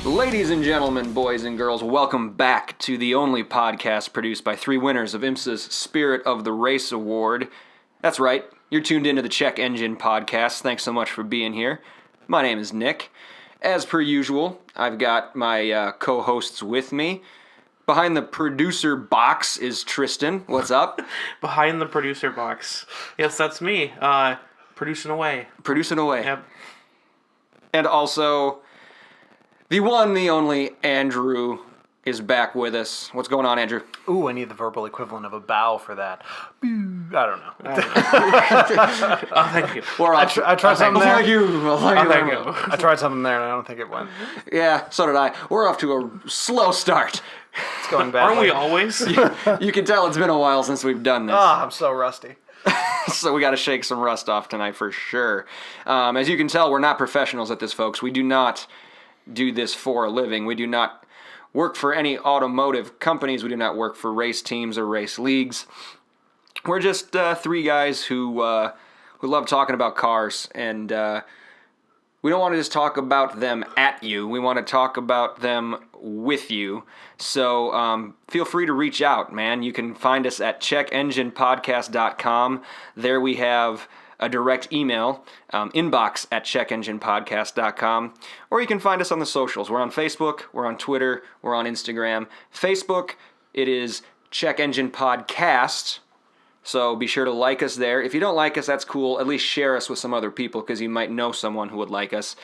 Ladies and gentlemen, boys and girls, welcome back to the only podcast produced by three winners of IMSA's Spirit of the Race Award. That's right, you're tuned into the Check Engine Podcast. Thanks so much for being here. My name is Nick. As per usual, I've got my co-hosts with me. Behind the producer box is Tristan. What's up? Behind the producer box. Yes, that's me. Producing away. Producing away. Yep. And also, the one, the only Andrew is back with us. What's going on, Andrew? Ooh, I need the verbal equivalent of a bow for that. I don't know. Oh, thank you. I tried something there. Thank you. Thank you. I tried something there and I don't think it went. Yeah, so did I. We're off to a slow start. It's going bad. Aren't we always? You can tell it's been a while since we've done this. I'm so rusty. So we got to shake some rust off tonight for sure. As you can tell, we're not professionals at this, folks. We do not do this for a living. We do not work for any automotive companies. We do not work for race teams or race leagues. We're just three guys who love talking about cars, and we don't want to just talk about them at you. We want to talk about them with you. So feel free to reach out, man. You can find us at checkenginepodcast.com. There we have a direct email, inbox at checkenginepodcast.com, or you can find us on the socials. We're on Facebook, we're on Twitter, we're on Instagram. Facebook, it is Check Engine Podcast, so be sure to like us there. If you don't like us, that's cool. At least share us with some other people, because you might know someone who would like us.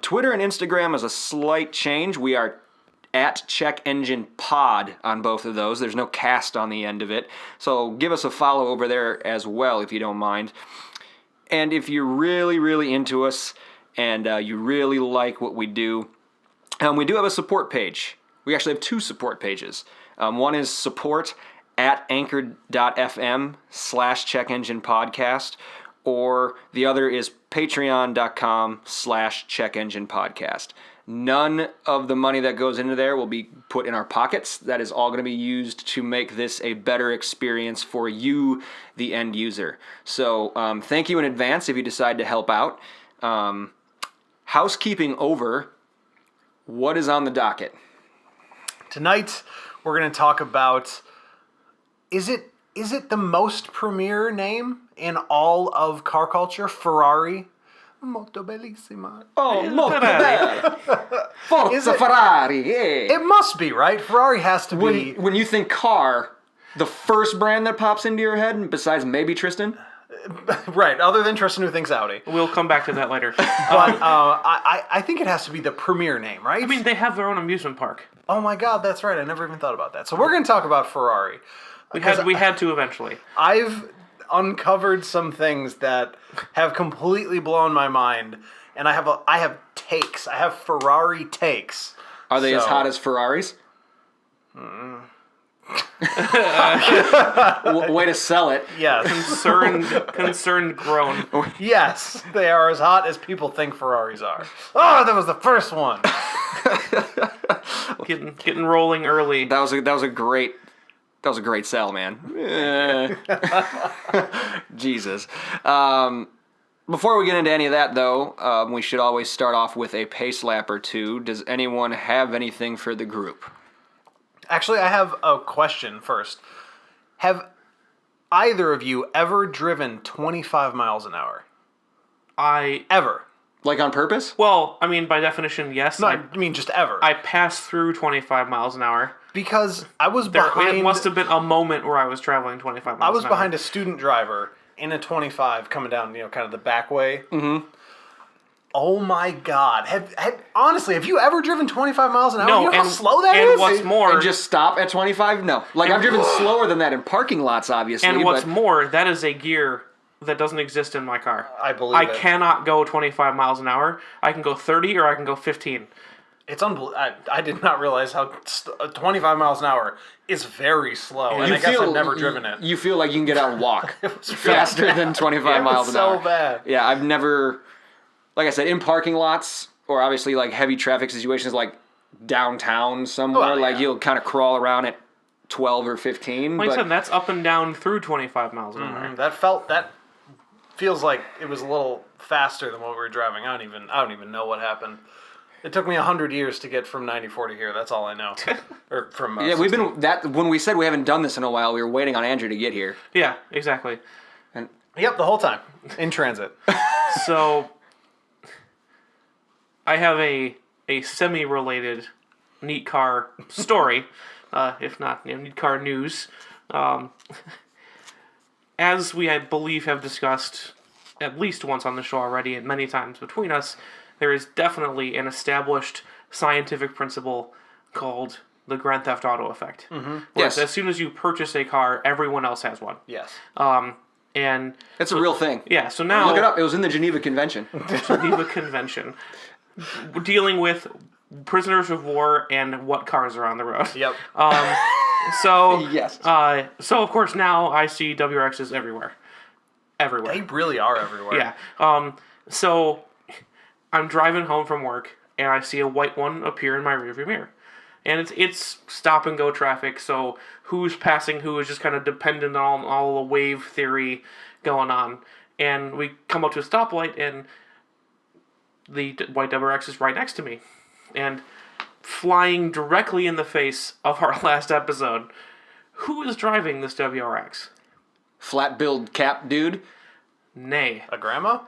Twitter and Instagram is a slight change. We are at Check Engine Pod on both of those. There's no cast on the end of it, so give us a follow over there as well if you don't mind. And if you're really, really into us and you really like what we do have a support page. We actually have two support pages. One is support at anchor.fm/checkenginepodcast, or the other is patreon.com/checkenginepodcast. None of the money that goes into there will be put in our pockets. That is all going to be used to make this a better experience for you, the end user. So thank you in advance if you decide to help out. Housekeeping over, what is on the docket? Tonight, we're going to talk about, is it the most premier name in all of car culture? Ferrari? Molto bellissima. Oh, molto bella. Forza Ferrari, yeah. It must be, right? Ferrari has to be. When you think car, the first brand that pops into your head, besides maybe Tristan? Right, other than Tristan who thinks Audi. We'll come back to that later. But I think it has to be the premier name, right? I mean, they have their own amusement park. Oh my God, that's right. I never even thought about that. So we're going to talk about Ferrari. We had to eventually. I've uncovered some things that have completely blown my mind, and I have takes. I have Ferrari takes. Are they as hot as Ferraris? Way to sell it. Yes. Concerned groan. Yes, they are as hot as people think Ferraris are. Oh, that was the first one. Getting rolling early. That was a great sell, man. Jesus. Before we get into any of that, though, we should always start off with a pace lap or two. Does anyone have anything for the group? Actually, I have a question first. Have either of you ever driven 25 miles an hour? Ever? Like on purpose? Well, I mean, by definition, yes. No, I mean just ever. I passed through 25 miles an hour. Because I was behind... It must have been a moment where I was traveling 25 miles an hour. I was behind a student driver in a 25 coming down, kind of the back way. Mm-hmm. Oh my God. Honestly, have you ever driven 25 miles an hour? No, you know how slow that is? And what's more... And just stop at 25? No. I've driven slower than that in parking lots, obviously. And what's more, that is a gear that doesn't exist in my car. I believe it. I cannot go 25 miles an hour. I can go 30 or I can go 15. It's unbelievable. I did not realize how 25 miles an hour is very slow, and I guess I've never driven it. You feel like you can get out and walk faster than 25 miles an hour. So bad. Yeah, I've never, like I said, in parking lots or obviously like heavy traffic situations, like downtown somewhere. Well, Like yeah. you'll kind of crawl around at 12 or 15. Like I but said, that's up and down through 25 miles an hour. That feels like it was a little faster than what we were driving. I don't even know what happened. It took me 100 years to get from 94 to here. That's all I know. Or from yeah, we've been when we said we haven't done this in a while, we were waiting on Andrew to get here. Yeah, exactly. And Yep, the whole time in transit. So, I have a semi-related neat car story, if not neat car news. As we, I believe, have discussed at least once on the show already and many times between us, there is definitely an established scientific principle called the Grand Theft Auto effect. Yes. As soon as you purchase a car, everyone else has one. Yes. And it's a real thing. yeah, so now... Look it up. It was in the Geneva Convention. Geneva Convention. Dealing with prisoners of war and what cars are on the road. Yep. So Yes. So of course now I see WRXs everywhere. Everywhere. They really are everywhere. Yeah. So I'm driving home from work and I see a white one appear in my rearview mirror. And it's stop and go traffic, so who's passing who is just kind of dependent on all the wave theory going on. And we come up to a stoplight and the white WRX is right next to me. And flying directly in the face of our last episode, who is driving this WRX? Flat build cap dude. Nay. A grandma?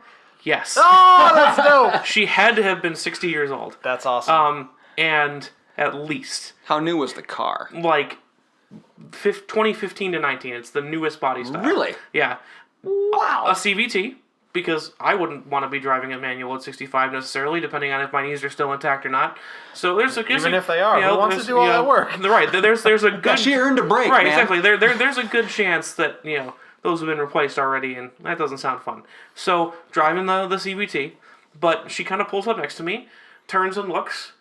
Yes. Oh, that's dope. She had to have been 60 years old. That's awesome. And at least, How new was the car? like, 2015 to 19. It's the newest body style. Really? Yeah. Wow. A CVT, because I wouldn't want to be driving a manual at 65 necessarily, depending on if my knees are still intact or not. So there's Even if they are, who wants to do all that work? Right. There's a good... Yeah, she earned a break, Right, man. exactly. There's a good chance that, those have been replaced already, and that doesn't sound fun. So, driving the CVT, but she kind of pulls up next to me, turns and looks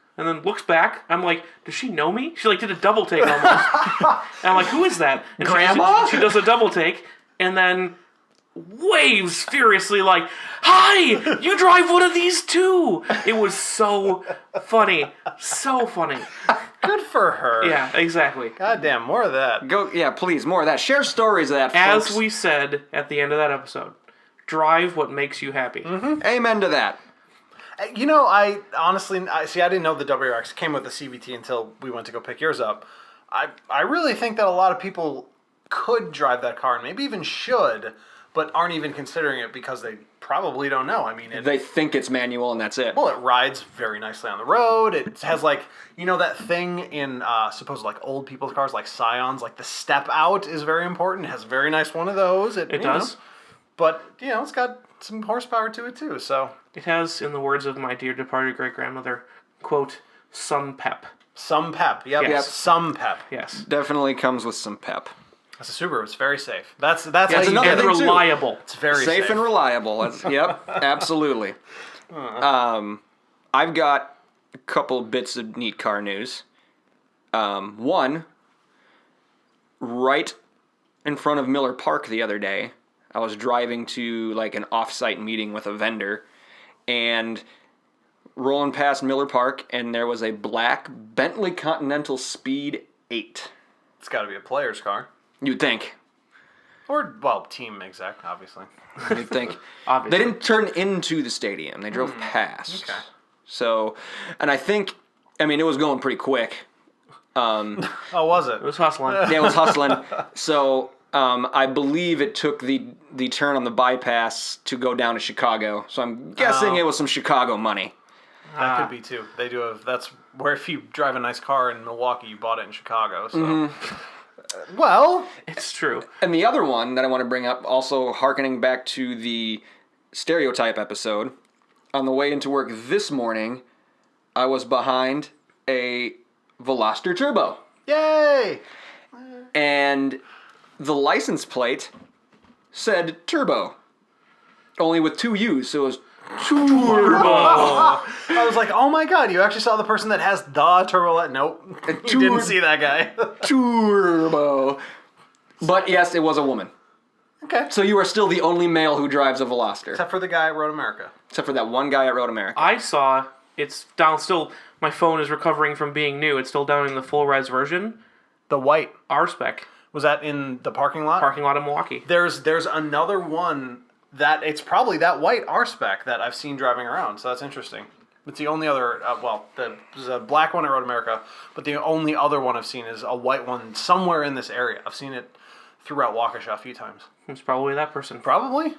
back. I'm like, does she know me? She, did a double take almost. And I'm like, who is that? And Grandma? She does a double take, and then waves furiously like, hi, you drive one of these too. It was so funny. So funny. Good for her. Yeah, exactly. God damn, more of that. Please, more of that. Share stories of that, folks. As we said at the end of that episode, drive what makes you happy. Amen to that. I honestly, I didn't know the WRX came with the CVT until we went to go pick yours up. I really think that a lot of people could drive that car and maybe even should, but aren't even considering it because they probably don't know. I mean, They think it's manual and that's it. well, it rides very nicely on the road. It has that thing in supposed old people's cars like Scions, the step out is very important. It has a very nice one of those. It does. But, it's got some horsepower to it too, so. It has, in the words of my dear departed great-grandmother, quote, some pep. Some pep. Yep. Yes. Some pep. Yes. Definitely comes with some pep. That's a Subaru. It's very safe. That's That's how you another get And it. thing, too. reliable. It's very Safe and reliable. Yep, absolutely. I've got a couple bits of neat car news. One, right in front of Miller Park the other day, I was driving to an off-site meeting with a vendor, and rolling past Miller Park, and there was a black Bentley Continental Speed 8. It's got to be a player's car. You'd think. Or, team exec, obviously. You'd think. Obviously. They didn't turn into the stadium. They drove past. Okay. So, and I think, it was going pretty quick. Oh, was it? It was hustling. Yeah, it was hustling. So, I believe it took the turn on the bypass to go down to Chicago. So I'm guessing it was some Chicago money. That could be too. They do have. That's where if you drive a nice car in Milwaukee, you bought it in Chicago. So, well, It's true. And the other one that I want to bring up, also hearkening back to the stereotype episode, on the way into work this morning, I was behind a Veloster Turbo. yay! And the license plate said Turbo. Only with two U's, so it was Turbo. I was like, oh my god, you actually saw the person that has the turbo. Nope, you didn't see that guy. Turbo. But yes, it was a woman. Okay. So you are still the only male who drives a Veloster. Except for the guy at Road America. Except for that one guy at Road America. I saw it's down still. My phone is recovering from being new. It's still down in the full res version. The white. R spec. Was that in the parking lot? Parking lot in Milwaukee. There's another one that it's probably that white R spec that I've seen driving around. So that's interesting. It's the only other, there's a black one at Road America, but the only other one I've seen is a white one somewhere in this area. I've seen it throughout Waukesha a few times. It's probably that person. Probably.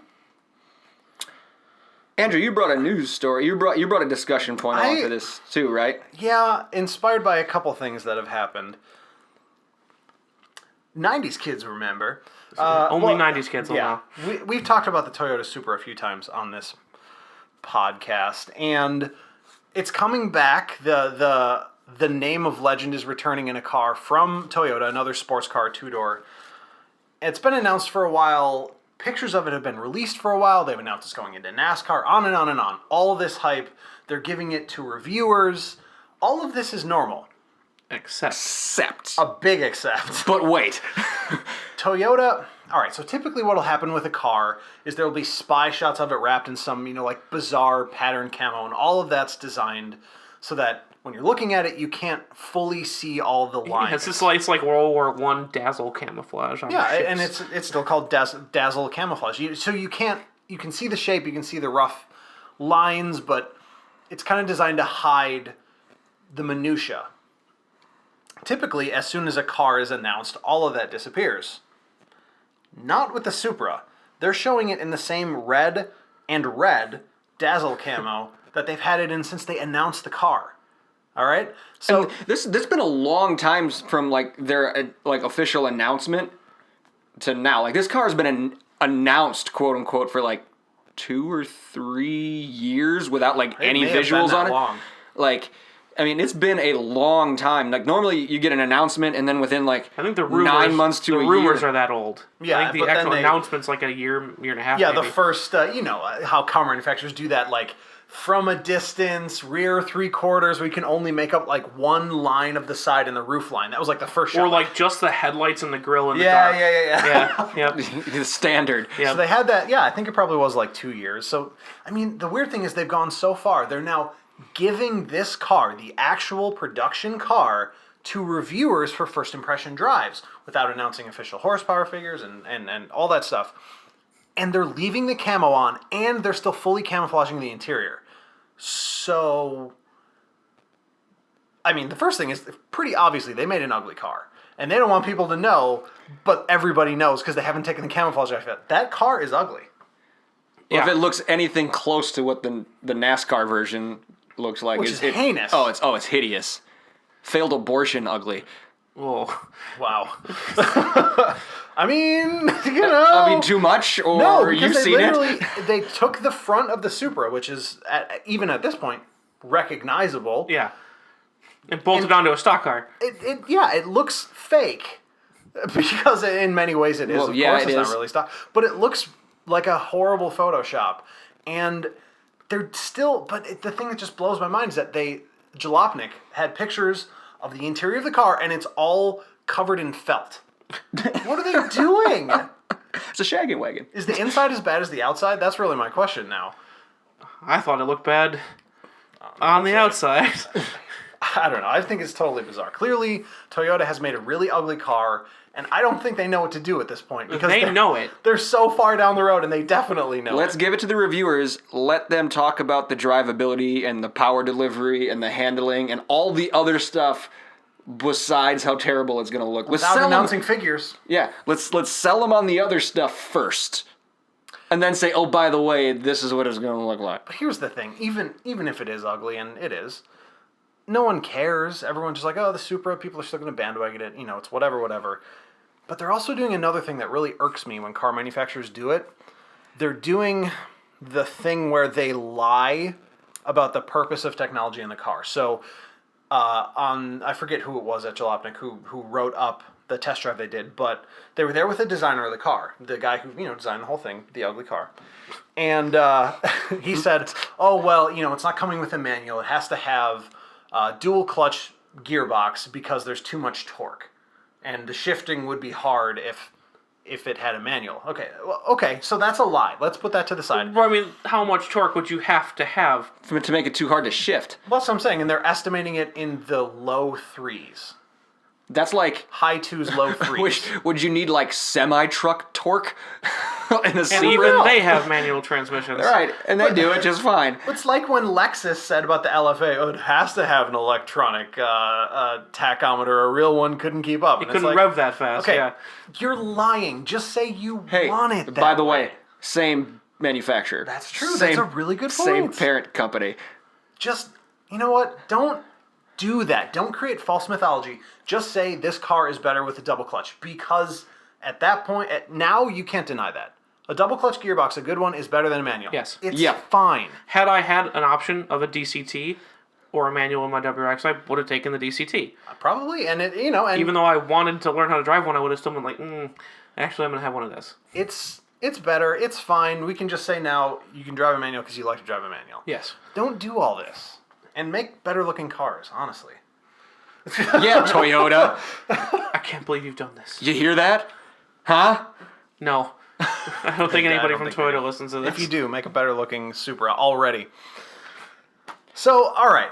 Andrew, you brought a news story. You brought a discussion point onto this too, right? Yeah, inspired by a couple things that have happened. 90s kids remember. Only 90s kids will know. We've talked about the Toyota Supra a few times on this podcast, and it's coming back. The name of legend is returning in a car from Toyota, another sports car, two-door. It's been announced for a while. Pictures of it have been released for a while. They've announced it's going into NASCAR, on and on and on. All of this hype, they're giving it to reviewers. All of this is normal. Except. A big except. But wait. Toyota, all right, so typically what will happen with a car is there will be spy shots of it wrapped in some, like bizarre pattern camo, and all of that's designed so that when you're looking at it, you can't fully see all the lines. Yeah, it's like World War I dazzle camouflage on ships. And it's still called dazzle camouflage. So you can see the shape, you can see the rough lines, but it's kind of designed to hide the minutia. Typically, as soon as a car is announced, all of that disappears. Not with the Supra. They're showing it in the same red dazzle camo that they've had it in since they announced the car. All right? So and this been a long time from their official announcement to now. This car has been announced, quote unquote, for 2 or 3 years without any visuals on it. Long. It's been a long time. Normally you get an announcement and then within I think the rumors, 9 months to a year. The rumors are that old. Yeah, I think the actual announcement's a year and a half. Yeah, maybe. the first, how car manufacturers do that, from a distance, rear 3/4, we can only make up one line of the side and the roof line. That was the first shot. Or just the headlights and the grill in the dark. Yeah. The standard. Yep. So they had that, I think it probably was 2 years. So, the weird thing is they've gone so far. They're now giving this car, the actual production car, to reviewers for first impression drives without announcing official horsepower figures and all that stuff. And they're leaving the camo on, and they're still fully camouflaging the interior. So, the first thing is, pretty obviously, they made an ugly car. And they don't want people to know, but everybody knows because they haven't taken the camouflage off yet. That car is ugly. Yeah. If it looks anything close to what the NASCAR version looks like. Which is heinous. It's hideous. Failed abortion ugly. Whoa. Wow. Too much? Or no, because you've seen it? They took the front of the Supra, which is, even at this point, recognizable. Yeah. And bolted onto a stock car. It looks fake. Because in many ways it is. Well, of yeah, course, it it's is. not really stock. But it looks like a horrible Photoshop. And they're still... But the thing that just blows my mind is that Jalopnik had pictures of the interior of the car, and it's all covered in felt. What are they doing? It's a shaggin' wagon. Is the inside as bad as the outside? That's really my question now. I thought it looked bad on the outside. I don't know. I think it's totally bizarre. Clearly, Toyota has made a really ugly car, and I don't think they know what to do at this point. Because they know it. They're so far down the road, and they definitely know Let's give it to the reviewers. Let them talk about the drivability and the power delivery and the handling and all the other stuff besides how terrible it's going to look. Without announcing figures. Yeah, let's sell them on the other stuff first. And then say, oh, by the way, this is what it's going to look like. But here's the thing. Even if it is ugly, and it is, no one cares. Everyone's just the Supra, people are still going to bandwagon it. It's whatever. But they're also doing another thing that really irks me when car manufacturers do it. They're doing the thing where they lie about the purpose of technology in the car. So, I forget who it was at Jalopnik who wrote up the test drive they did, but they were there with the designer of the car, the guy who designed the whole thing, the ugly car. And he said, oh, well, it's not coming with a manual. It has to have dual clutch gearbox because there's too much torque. And the shifting would be hard if if it had a manual. Okay, so that's a lie. Let's put that to the side. Well, I mean, how much torque would you have to have? To make it too hard to shift. Well, that's what I'm saying, and they're estimating it in the low 3s. That's like... High 2s, low 3s. Would you need, like, semi-truck torque? In a And even they have manual transmissions. Right, and they do it just fine. It's like when Lexus said about the LFA, it has to have an electronic tachometer. A real one couldn't keep up. It couldn't rev that fast, Okay, yeah. you're lying. Just say you Hey, want it that by the way, same manufacturer. That's true. That's a really good Same point. parent company. Just, you know what? Don't do that. Don't create false mythology. Just say this car is better with a double clutch, because at that point, now you can't deny that. A double clutch gearbox, a good one, is better than a manual. Yes. It's Yeah. fine. Had I had an option of a DCT or a manual in my WRX, I would have taken the DCT. Probably, and it, and Even though I wanted to learn how to drive one, I would have still been like, actually, I'm going to have one of this. it's better. It's fine. We can just say now you can drive a manual because you like to drive a manual. Yes. Don't do all this, and make better looking cars. Honestly. Yeah, Toyota. I can't believe you've done this. You hear that? Huh? No. I don't think anybody from Toyota listens to this. If you do, make a better looking Supra already. So, all right.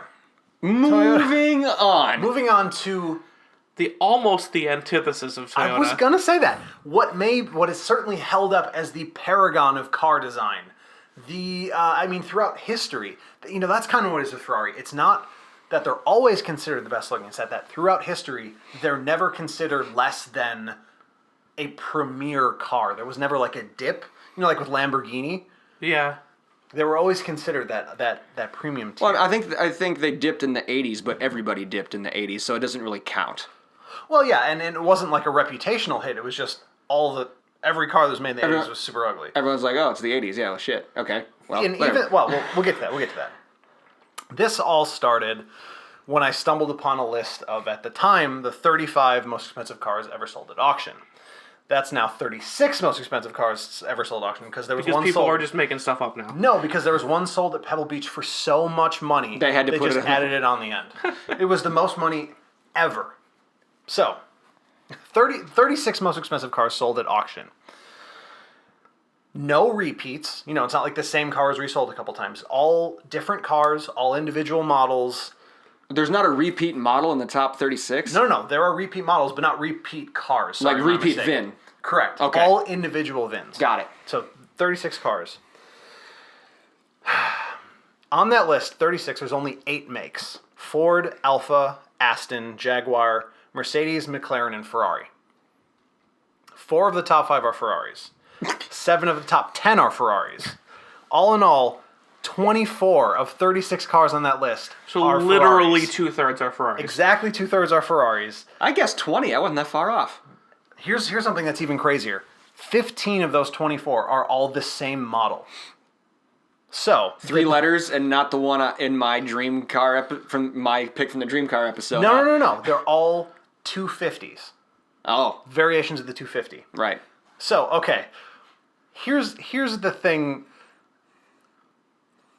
Moving on. Moving on to... Almost the antithesis of Toyota. I was going to say that. What is certainly held up as the paragon of car design. Throughout history, that's kind of what it is with Ferrari. It's not that they're always considered the best looking. It's that throughout history, they're never considered less than a premier car. There was never like a dip, like with Lamborghini. Yeah. They were always considered that premium tier. Well, I think they dipped in the 80s, but everybody dipped in the 80s, so it doesn't really count. Well, yeah, and it wasn't like a reputational hit. It was just every car that was made in the 80s was super ugly. Everyone's like, oh, it's the 80s. Yeah, well, shit. Okay. Well, We'll get to that. We'll get to that. This all started when I stumbled upon a list of, at the time, the 35 most expensive cars ever sold at auction. That's now 36 most expensive cars ever sold at auction because there was one people sold. are just making stuff up now. No, because there was one sold at Pebble Beach for so much money They had to put just it- added it on the end. It was the most money ever. So, 36 most expensive cars sold at auction. No repeats. It's not like the same cars resold a couple times. All different cars, all individual models. There's not a repeat model in the top 36? No. There are repeat models, but not repeat cars. Sorry, Like my repeat mistake. VIN. Correct. Okay. All individual VINs. Got it. So 36 cars. On that list, 36, there's only 8 makes. Ford, Alfa, Aston, Jaguar, Mercedes, McLaren, and Ferrari. 4 of the top 5 are Ferraris. 7 of the top 10 are Ferraris. All in all, 24 of 36 cars on that list So are literally Ferraris. 2/3 are Ferraris. Exactly 2/3 are Ferraris. I guess 20. I wasn't that far off. Here's something that's even crazier. 15 of those 24 are all the same model. So 3 letters and not the one in my dream car from my pick from the dream car episode. no. They're all 250s. Oh, Variations of the 250. right. So, okay. Here's the thing.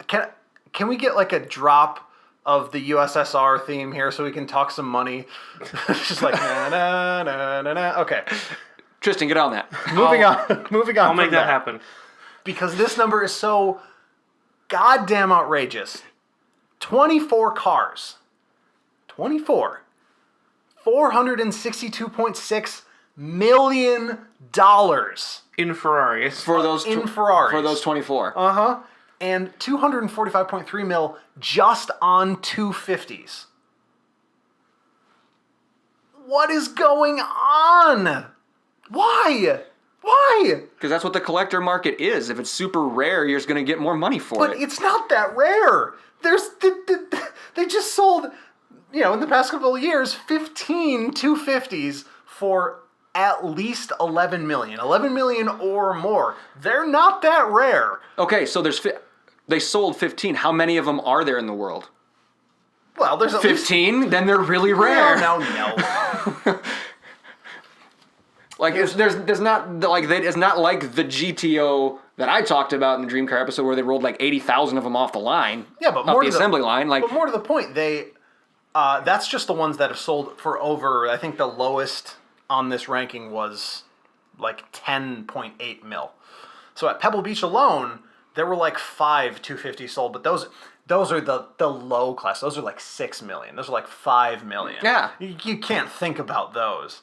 Can we get like a drop of the USSR theme here so we can talk some money? It's just like na na na na na. Okay. Tristan, get on that. Moving on. I'll make that happen. Because this number is so goddamn outrageous. 24 cars. 24. $462.6 million In Ferraris. For those in Ferraris. For those 24. Uh-huh. And 245.3 mil just on 250s. What is going on? Why? Because that's what the collector market is. If it's super rare, you're just going to get more money for But it. it's not that rare. They just sold, in the past couple of years, 15 250s for at least 11 million. 11 million or more. They're not that rare. Okay, so they sold 15. How many of them are there in the world? Well, there's at least 15? Then they're really rare. No. Like there's not like it's not like the GTO that I talked about in the Dream Car episode where they rolled like 80,000 of them off the line. Yeah, but off more the to assembly line. Like, but more to the point, that's just the ones that have sold for over. I think the lowest on this ranking was like 10.8 mil. So at Pebble Beach alone, there were like 5 250 sold, but those are the low class. Those are like 6 million. Those are like 5 million. Yeah. You can't think about those.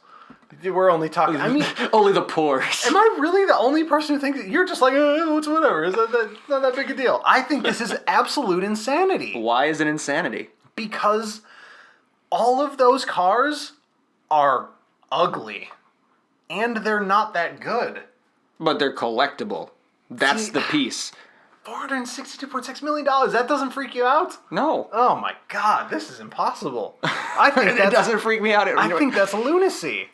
We're only talking. I mean, only the poor. am I really the only person who thinks you're just like, it's whatever? Is that not that big a deal? I think this is absolute insanity. Why is it insanity? Because all of those cars are ugly, and they're not that good. But they're collectible. That's See, the piece. $462.6 million. That doesn't freak you out? No. Oh my God, this is impossible. I think It doesn't freak me out. I think that's lunacy.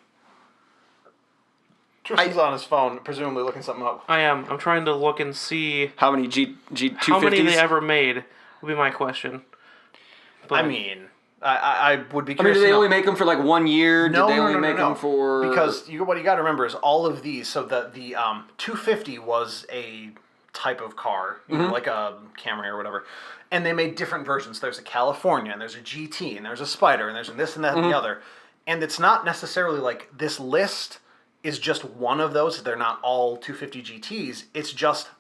Tristan's on his phone, presumably looking something up. I am. I'm trying to look and see How many G250s? how many they ever made. Would be my question. But, I mean, I would be I mean, curious. do they to know. only make them for like 1 year? No, Did they no, only no, make no, them for... Because what you got to remember is all of these. So the 250 was a type of car, you know, like a Camry or whatever, and they made different versions. There's a California, and there's a GT, and there's a Spider, and there's this and that and the other. And it's not necessarily like this list is just one of those. They're not all 250 GTs. It's just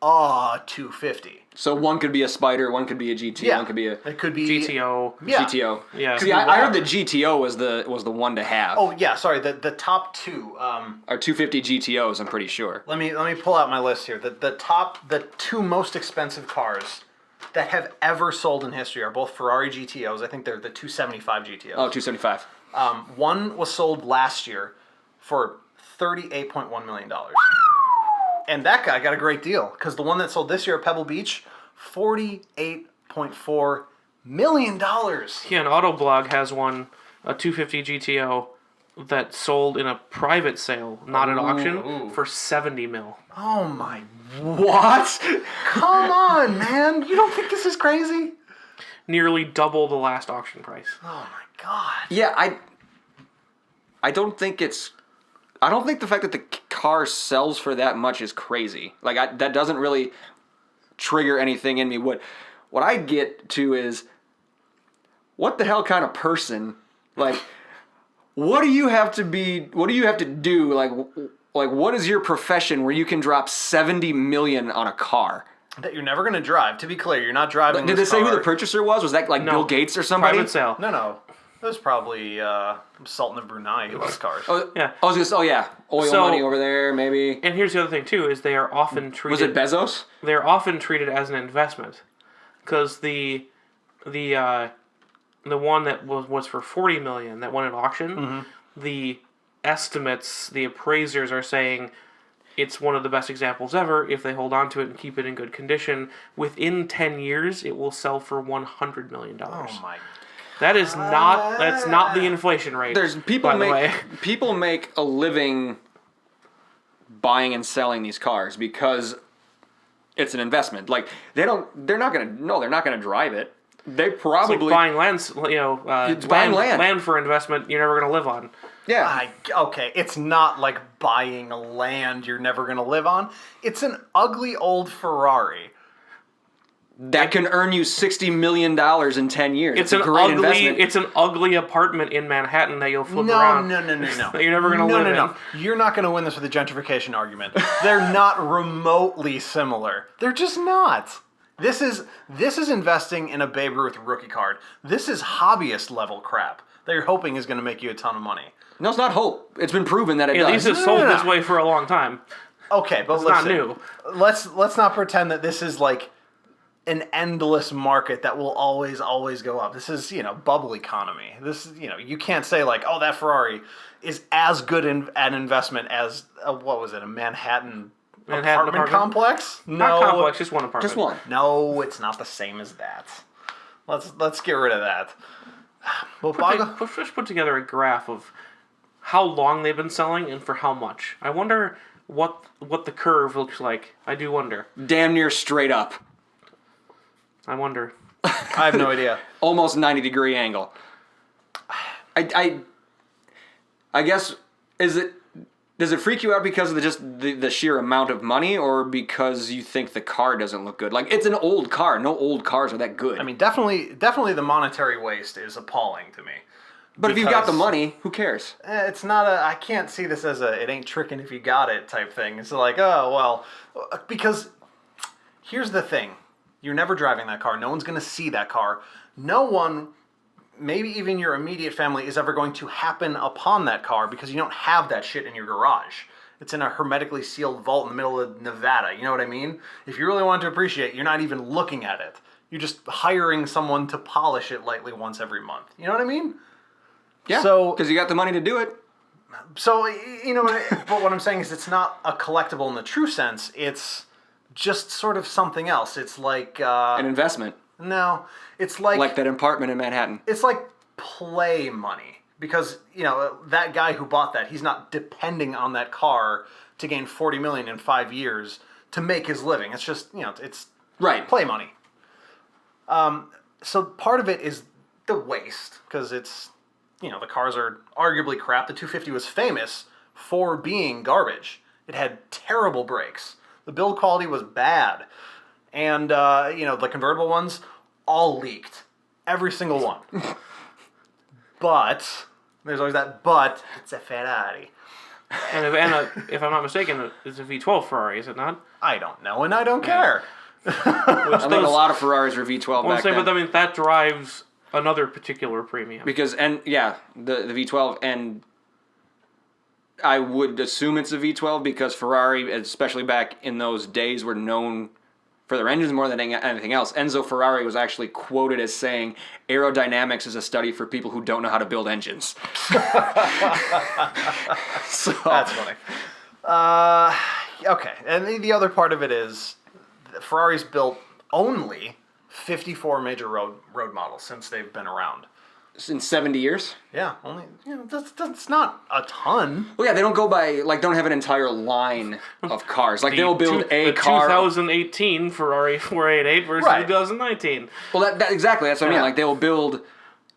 a 250. So one could be a Spider, one could be a GT, one could be a It could be GTO. Yeah. GTO. Yeah. See, I heard the GTO was the one to have. Oh yeah, sorry. The top two. Or 250 GTOs, I'm pretty sure. Let me pull out my list here. The two most expensive cars that have ever sold in history are both Ferrari GTOs. I think they're the 275 GTOs. Oh, 275. One was sold last year for $38.1 million. And that guy got a great deal because the one that sold this year at Pebble Beach, $48.4 million. Yeah, an Autoblog has one, a 250 GTO, that sold in a private sale, not at auction, for 70 mil. Oh my! What? Come on, man! You don't think this is crazy? Nearly double the last auction price. Oh my God! Yeah, I don't think the fact that the car sells for that much is crazy. Like that doesn't really trigger anything in me. What I get to is, what the hell kind of person, like, what do you have to do? Like what is your profession where you can drop 70 million on a car? That you're never gonna drive. To be clear, you're not driving. Did they this say who car. the purchaser was? Was that like No. Bill Gates or somebody? Private sale. No. It was probably Sultan of Brunei who loves cars. Oh, Yeah. I was gonna say, oh yeah, oil So- money over there, maybe. And here's the other thing too: is they are often treated. Was it Bezos? They're often treated as an investment, because the one that was for 40 million that won at auction, the estimates, the appraisers are saying it's one of the best examples ever. If they hold on to it and keep it in good condition, within 10 years it will sell for $100 million. Oh my! That's not the inflation rate. There's people by the way. people make a living buying and selling these cars because it's an investment. Like they're not gonna drive it. They It's probably like buying land, buying land. land for investment you're never going to live on. yeah. Okay, it's not like buying land you're never gonna live on. It's an ugly old Ferrari. That can earn you $60 million in 10 years. It's a great ugly. investment. It's an ugly apartment in Manhattan that you'll flip No, around. no. That you're never going to live in. You're not going to win this with a gentrification argument. They're not remotely similar. They're just not. This is investing in a Babe Ruth rookie card. This is hobbyist level crap that you're hoping is going to make you a ton of money. No, it's not hope. It's been proven that it At does. least it's sold this way for a long time. Okay, but It's listen, not new. Let's not pretend that this is like an endless market that will always go up. This is, bubble economy. This is, you can't say like, oh, that Ferrari is as good an investment as a Manhattan apartment complex. No, Not complex, just one apartment. Just one. No, it's not the same as that. Let's get rid of that. Well, Just put together a graph of how long they've been selling and for how much. I wonder what the curve looks like. I do wonder. Damn near straight up. I wonder. I have no idea. Almost 90-degree angle. I guess, does it freak you out because of the sheer amount of money, or because you think the car doesn't look good? Like, it's an old car. No old cars are that good. I mean, definitely the monetary waste is appalling to me. But if you've got the because- money, who cares? It's not I can't see this as it ain't tricking if you got it type thing. It's like, oh, well, because here's the thing. You're never driving that car. No one's going to see that car. No one, maybe even your immediate family, is ever going to happen upon that car because you don't have that shit in your garage. It's in a hermetically sealed vault in the middle of Nevada. You know what I mean? If you really want to appreciate it, you're not even looking at it. You're just hiring someone to polish it lightly once every month. You know what I mean? Yeah, So- because you got the money to do it. So, you know, but what I'm saying is it's not a collectible in the true sense. It's just sort of something else. It's like... An investment. no, it's like... Like that apartment in Manhattan. It's like play money. Because, you know, that guy who bought that, he's not depending on that car to gain $40 million in 5 years to make his living. It's just, you know, it's Right. play money. So part of it is the waste, because it's... You know, the cars are arguably crap. The 250 was famous for being garbage. It had terrible brakes. The build quality was bad. And, you know, the convertible ones all leaked. Every single one. But, there's always that but, it's a Ferrari. And if I'm not mistaken, it's a V12 Ferrari, is it not? I don't know, and I don't care. I think a lot of Ferraris were V12 Well, back say, then. but I mean, that drives another particular premium. Because, and yeah, the V12, and I would assume it's a V12 because Ferrari, especially back in those days, were known for their engines more than anything else. Enzo Ferrari was actually quoted as saying, aerodynamics is a study for people who don't know how to build engines. So, That's funny. Okay, and the other part of it is Ferrari's built only 54 major road models since they've been around. in 70 years? Yeah, only, you know, that's not a ton. Well, yeah, they don't go by, like, don't have an entire line of cars. Like, they'll build a the car. 2018 Ferrari 488 versus Right. 2019. Well, that exactly. That's what I mean. Yeah. Like, they'll build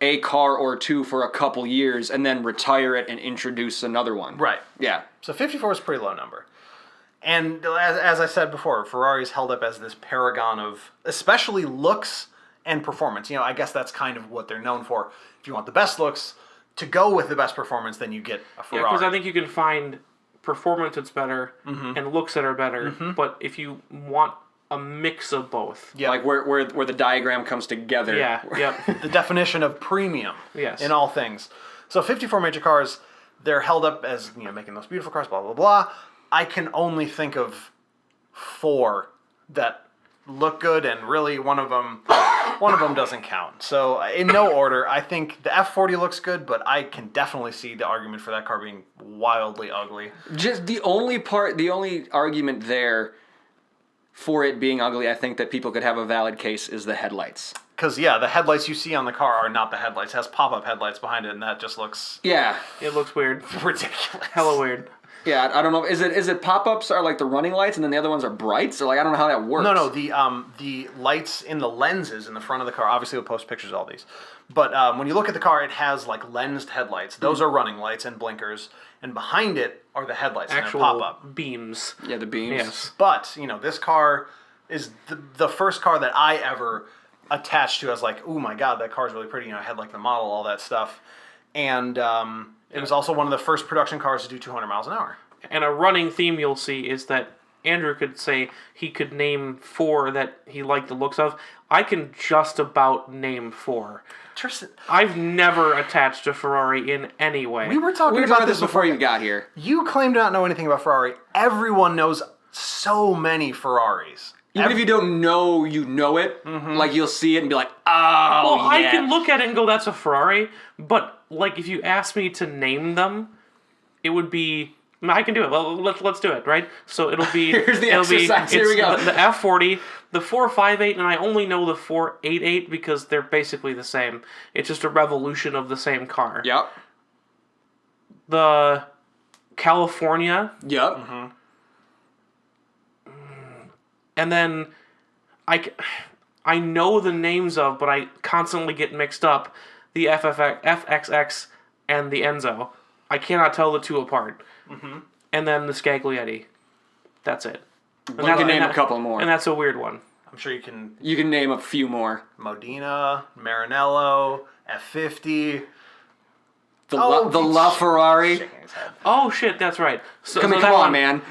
a car or two for a couple years and then retire it and introduce another one. Right. Yeah. So 54 is a pretty low number. And as I said before, Ferrari's held up as this paragon of especially looks and performance. You know, I guess that's kind of what they're known for. If you want the best looks, to go with the best performance, then you get a Ferrari. Yeah, because I think you can find performance that's better and looks that are better. But if you want a mix of both, Yeah. Like where the diagram comes together. yeah, yep, the definition of premium Yes. in all things. So 54 major cars, they're held up as, you know, making those beautiful cars, blah, blah, blah. I can only think of 4 that look good, and really one of them doesn't count. So in no order, I think the F40 looks good, but I can definitely see the argument for that car being wildly ugly. Just the only argument there for it being ugly, I think that people could have a valid case, is the headlights. Because, yeah, the headlights you see on the car are not the headlights. It has pop-up headlights behind it, and that just looks Yeah. it looks weird, ridiculous. hella weird. Yeah, I don't know. Is it pop-ups are like the running lights and then the other ones are brights? Or like, I don't know how that works. No, the lights in the lenses in the front of the car, obviously we'll post pictures of all these, but when you look at the car, it has like lensed headlights. Those are running lights and blinkers, and behind it are the headlights and Actual they pop up. beams. Yeah, the beams. Yes. But, you know, this car is the first car that I ever attached to as like, oh my god, that car's really pretty. You know, I had like the model, all that stuff. And it was also one of the first production cars to do 200 miles an hour. And a running theme you'll see is that Andrew could say he could name 4 that he liked the looks of. I can just about name 4. Tristan, I've never attached a Ferrari in any way. we were talking We were about talking this before before. you got here. You claim to not know anything about Ferrari. Everyone knows so many Ferraris. Even if you don't know, you know it. Like, you'll see it and be like, oh, Well, yeah. I can look at it and go, that's a Ferrari. But, like, if you ask me to name them, it would be... I can do it. Well, let's do it, right? So it'll be... Here's the exercise. Here we go. The F40, the 458, and I only know the 488 because they're basically the same. It's just a revolution of the same car. Yep. The California, Yep. and then I know the names of, but I constantly get mixed up, the FXX and the Enzo. I cannot tell the two apart. And then the Scaglietti. That's it. And You can name and a couple more. And that's a weird one. I'm sure you can... You can name a few more. Modena, Maranello, F50. The Oh, La Ferrari. Shaking his head. Oh shit, that's right. So, Come so on, that one- man.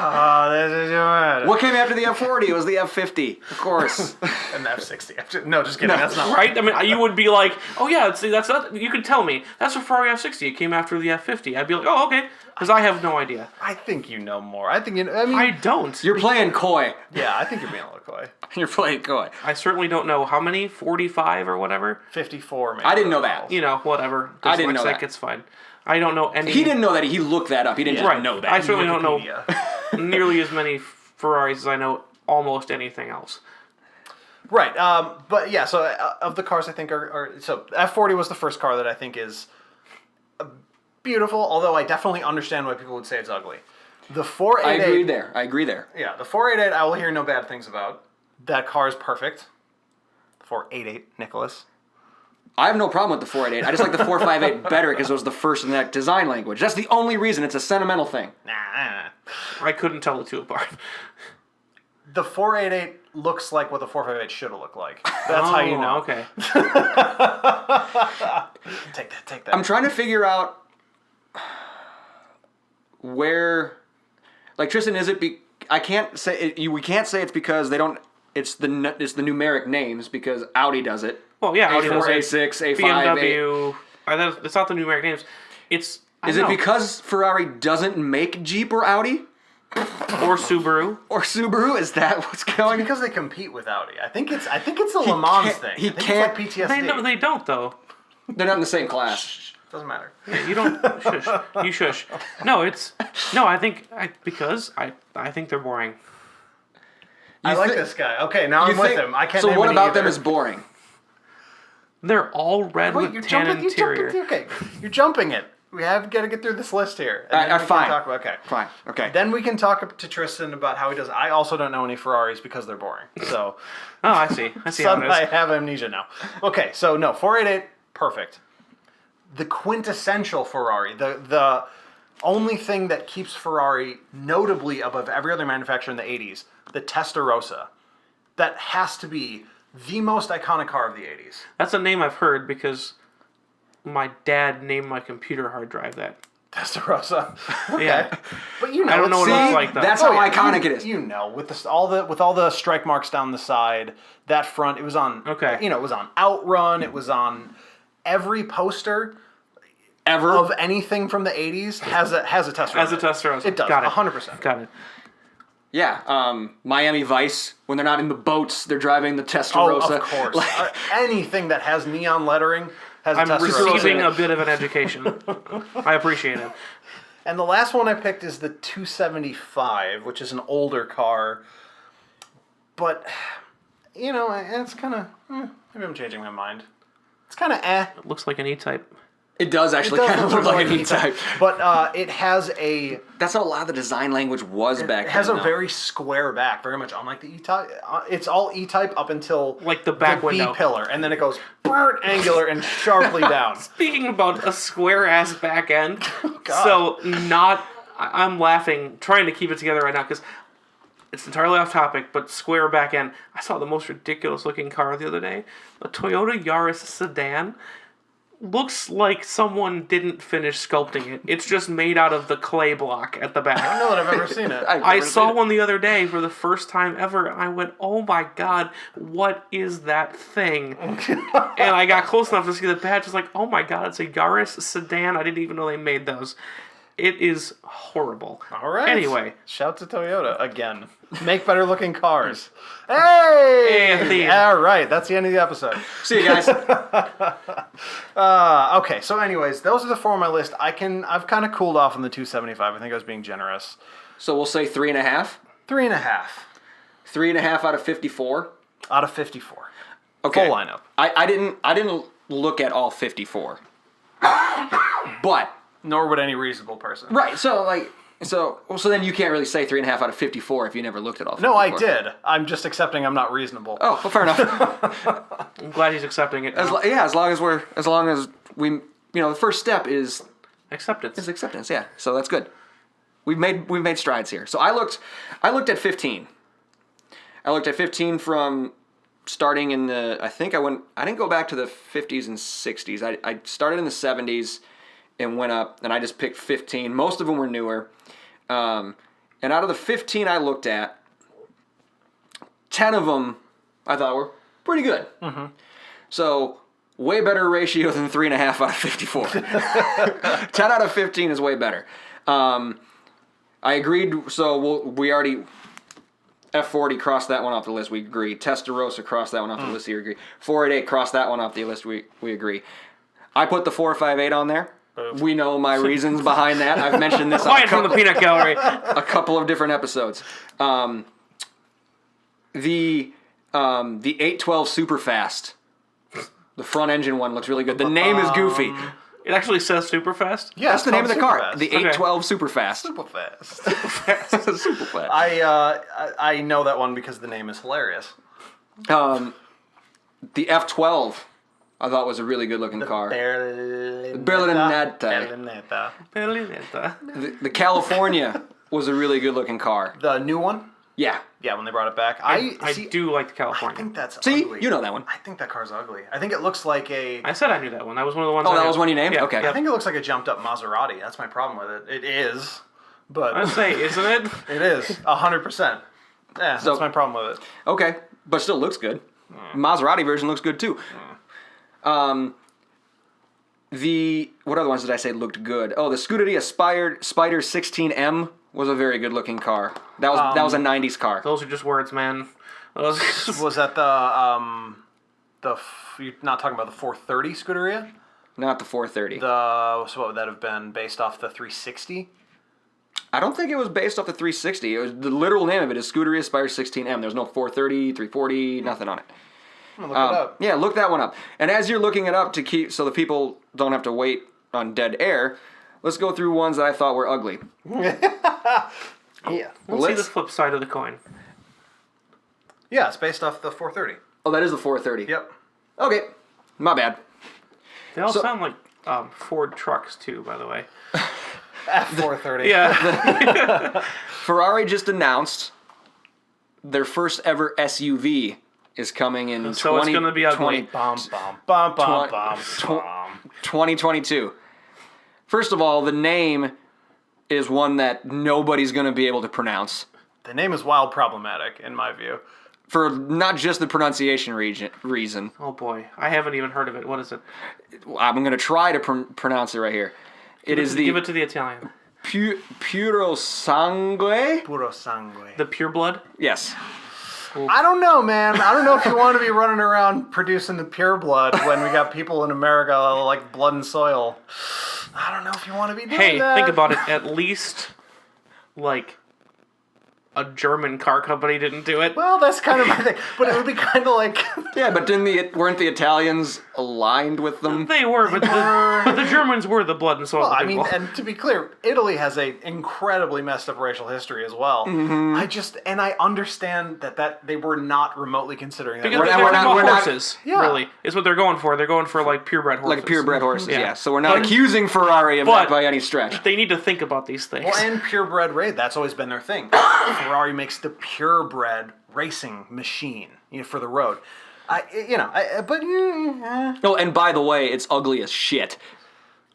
Oh, this is good. What came after the F40? It was the F50, of course. An F60. No, just kidding. That's not Right? I mean, you would be like, oh yeah, see, that's not. You could tell me that's a Ferrari F60. It came after the F50. I'd be like, oh okay, because I have no idea. I think you know more. I think you know. I mean, I don't. You're playing coy. yeah, I think you're being a little coy. You're playing coy. I certainly don't know how many. 45 or whatever. 54, maybe. I didn't know that. You know, whatever. I didn't know Dyslexic, that. It's fine. I don't know any. He didn't know that. He looked that up. He didn't Yeah. just know that. I certainly don't know Wikipedia. nearly as many Ferraris as I know almost anything else. Right. But yeah, so of the cars I think are so F40 was the first car that I think is beautiful, although I definitely understand why people would say it's ugly. The 488. I agree there. Yeah, the 488 I will hear no bad things about. That car is perfect. 488, Nicholas. I have no problem with the 488. I just like the 458 better because it was the first in that design language. That's the only reason. It's a sentimental thing. Nah. I couldn't tell the two apart. The 488 looks like what the 458 should have looked like. That's how you know. Okay. Take that. I'm trying to figure out where, like Tristan, is it? I can't say it, we can't say it's because they don't. It's the numeric names because Audi does it. Well, yeah, Audi A4, does it. A6, A5, BMW. It's not the numeric names. It's. Is it because Ferrari doesn't make Jeep or Audi or Subaru? or Subaru? Is that what's going? Because they compete with Audi. I think it's a Le Mans thing. He I think can't- It's like PTSD. They don't though. They're not in the same class. Doesn't matter. You don't shush. You shush. No, it's no. I think they're boring. I like thi- this guy. Okay, now I'm with him. I can't. So name what any about either. them is boring? They're all red Wait, with tan interior. Okay, you're jumping it. We have got to get through this list here. And then we fine. Can talk about, okay. Fine. Okay. Then we can talk to Tristan about how he does. I also don't know any Ferraris because they're boring. So Oh, I see. I see how suddenly it I is. have amnesia now. Okay, so no, 488, perfect. The quintessential Ferrari, the only thing that keeps Ferrari notably above every other manufacturer in the 80s, the Testarossa. That has to be the most iconic car of the 80s. That's a name I've heard because my dad named my computer hard drive that. Testarossa. Okay. Yeah. But you know, I don't know what it See, looks like though. that's how iconic it is. You know, with all the strike marks down the side, that front, it was on. Okay. You know, it was on Outrun. It was on every poster Ever. of anything from the 80s has a Testarossa. As a Testarossa. It does. Got it. 100%. Got it. Yeah. Miami Vice, when they're not in the boats, they're driving the Oh, Testarossa. of course. Like, Anything that has neon lettering has a I'm Testarossa. receiving a bit of an education. I appreciate it. And the last one I picked is the 275, which is an older car. But, you know, it's kind of... maybe I'm changing my mind. It's kind of It looks like an E-Type. it does actually kind of look like an E-Type. But it has a... That's how a lot of the design language was back then. It has a though. very square back, very much unlike the E-Type. It's all E-Type up until... Like the back window. B-pillar, and then it goes angular and sharply down. Speaking about a square-ass back end, God. so I'm laughing, trying to keep it together right now because it's entirely off topic, but square back end. I saw the most ridiculous-looking car the other day, a Toyota Yaris sedan. Looks like someone didn't finish sculpting it. It's just made out of the clay block at the back. I don't know that I've ever seen it. I saw one the other day for the first time ever, and I went, oh my god, what is that thing? And I got close enough to see the badge, I was like, oh my god, it's a Yaris sedan, I didn't even know they made those. It is horrible. All right. Anyway. Shout to Toyota again. Make better looking cars. Hey! Anthony. All right, that's the end of the episode. See you guys. Okay, so anyways, those are the four on my list. I've kind of cooled off on the 275. I think I was being generous. So we'll say 3.5. 3.5 3.5 out of 54. out of 54. Okay. Full lineup. I didn't look at all 54. But Nor would any reasonable person. right, so then you can't really say 3.5 out of 54 if you never looked at all 54. No, I did. I'm just accepting I'm not reasonable. Oh, well, fair enough. I'm glad he's accepting it. now. As long as we the first step is Acceptance. acceptance. Yeah, so that's good. We've made strides here. So I looked at 15. I looked at 15 from starting in the, I didn't go back to the 50s and 60s. I started in the 70s and went up, and I just picked 15. Most of them were newer. And out of the 15 I looked at, 10 of them I thought were pretty good. Mm-hmm. So, way better ratio than 3.5 out of 54. 10 out of 15 is way better. I agreed, so we already... F40 crossed that one off the list, we agree. Testarossa crossed that one off the list, we agree. 488 crossed that one off the list, we agree. I put the 458 on there. We know my reasons behind that. I've mentioned this Quiet from the peanut gallery. a couple of different episodes. The 812 Superfast, the front engine one looks really good. The name is goofy. It actually says super fast. Yeah, That's the name of the car. Superfast. The 812 Superfast. Superfast. Superfast. I know that one because the name is hilarious. The F12, I thought was a really good looking car. Berlinetta. The California was a really good looking car. The new one? Yeah. Yeah, when they brought it back. I do like the I California. think that's See, ugly. you know that one. I think that car's ugly. I think it looks like a... I said I knew that one. That was one of the ones Oh, I that knew. was one you named? Yeah. Okay. I think it looks like a jumped up Maserati. That's my problem with it. It is, but... I'd say, isn't it? It is, 100%. Yeah, So- that's my problem with it. Okay, but still looks good. Maserati version looks good too. What other ones did I say looked good? Oh, the Scuderia Spider 16M was a very good looking car. That was a 90s car. Those are just words, man. Those... Was that you're not talking about the 430 Scuderia? Not the 430. So what would that have been, based off the 360? I don't think it was based off the 360. It was, the literal name of it is Scuderia Spider 16M. There's no 430, 340, nothing on it. I'm gonna look it up. Yeah, look that one up. And as you're looking it up to keep so the people don't have to wait on dead air, let's go through ones that I thought were ugly. Yeah. Let's see the flip side of the coin. Yeah, it's based off the 430. Oh, that is the 430. Yep. Okay, my bad. They all sound like Ford trucks, too, by the way. F430. Yeah. Ferrari just announced their first ever SUV is coming in So it's gonna be ugly. 2022. First of all, the name is one that nobody's going to be able to pronounce. The name is wild problematic, in my view. For not just the pronunciation reason. Oh, boy. I haven't even heard of it. What is it? I'm going to try to pronounce it right here. Give it to the Italian. Puro sangue? Puro sangue. The pure blood? Yes. I don't know, man. I don't know if you want to be running around producing the pure blood when we got people in America like blood and soil. I don't know if you want to be doing that. Hey, think about it. At least, like, a German car company didn't do it. Well, that's kind of my thing. But it would be kind of like... Yeah, but weren't the Italians aligned with them? They were, but the Germans were the blood and soil Well, I mean, people. and to be clear, Italy has a incredibly messed up racial history as well. Mm-hmm. I understand that they were not remotely considering that. Because they're horses, really, is what they're going for. They're going for, like, purebred horses. Like purebred horses, Yeah. yeah. So we're not accusing Ferrari of that by any stretch. They need to think about these things. Well, and purebred race, that's always been their thing. Ferrari makes the purebred racing machine, for the road. Oh, and by the way, it's ugly as shit.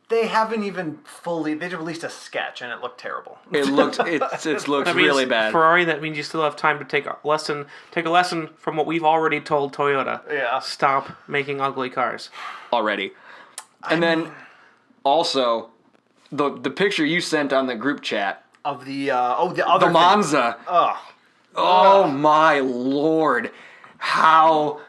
They haven't even fully. They released a sketch and it looked terrible. It looks That means really bad. Ferrari, that means you still have time to take a lesson from what we've already told Toyota. Yeah. Stop making ugly cars. Already. And then also the picture you sent on the group chat Of the other the Monza. Oh my lord. How